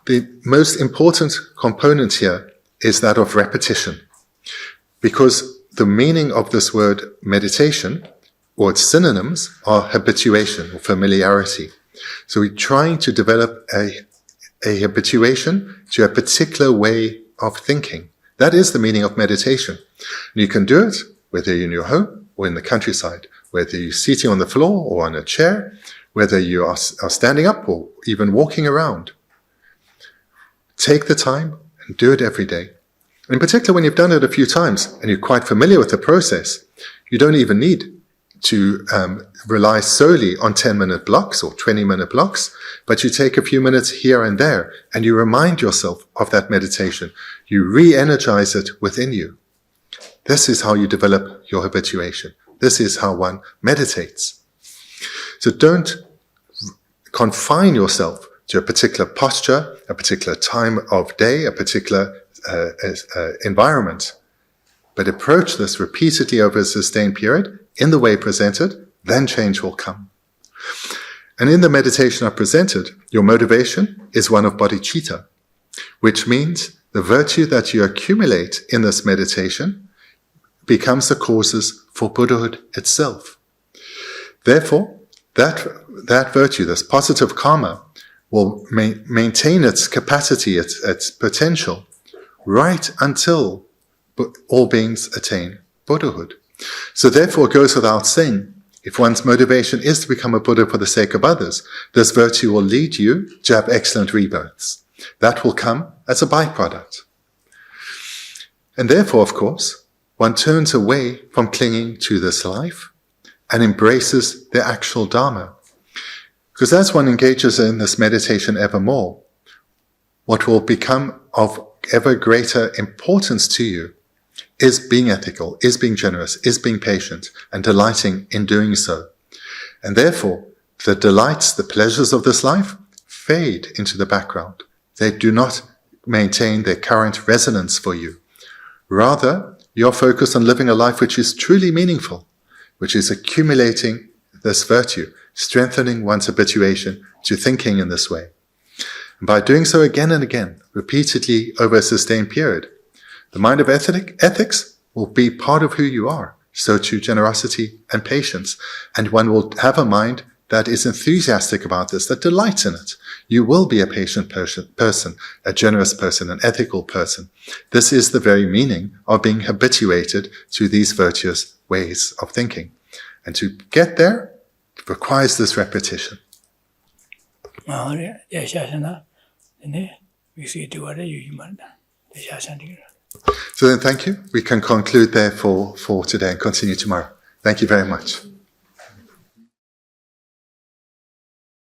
The most important component here is that of repetition, because the meaning of this word meditation, or its synonyms, are habituation or familiarity. So we're trying to develop a habituation to a particular way of thinking. That is the meaning of meditation. And you can do it whether you're in your home or in the countryside, whether you're sitting on the floor or on a chair, whether you are standing up or even walking around. Take the time and do it every day. And in particular, when you've done it a few times and you're quite familiar with the process, you don't even need to rely solely on 10-minute blocks or 20-minute blocks, but you take a few minutes here and there and you remind yourself of that meditation. You re-energize it within you. This is how you develop your habituation. This is how one meditates. So don't confine yourself to a particular posture, a particular time of day, a particular environment, but approach this repeatedly over a sustained period in the way presented, then change will come. And in the meditation I presented, your motivation is one of bodhicitta, which means the virtue that you accumulate in this meditation becomes the causes for Buddhahood itself. Therefore, that virtue, this positive karma, will maintain its capacity, its potential, right until all beings attain Buddhahood. So therefore it goes without saying, if one's motivation is to become a Buddha for the sake of others, this virtue will lead you to have excellent rebirths. That will come as a byproduct. And therefore, of course, one turns away from clinging to this life and embraces the actual Dharma. Because as one engages in this meditation ever more, what will become of ever greater importance to you is being ethical, is being generous, is being patient, and delighting in doing so. And therefore, the delights, the pleasures of this life fade into the background. They do not maintain their current resonance for you. Rather, you're focused on living a life which is truly meaningful, which is accumulating this virtue, strengthening one's habituation to thinking in this way. And by doing so again and again, repeatedly over a sustained period, the mind of ethics will be part of who you are, so too generosity and patience, and one will have a mind that is enthusiastic about this, that delights in it. You will be a patient person, a generous person, an ethical person. This is the very meaning of being habituated to these virtuous ways of thinking. And to get there, It requires this repetition. So then thank you. We can conclude there for today and continue tomorrow. Thank you very much.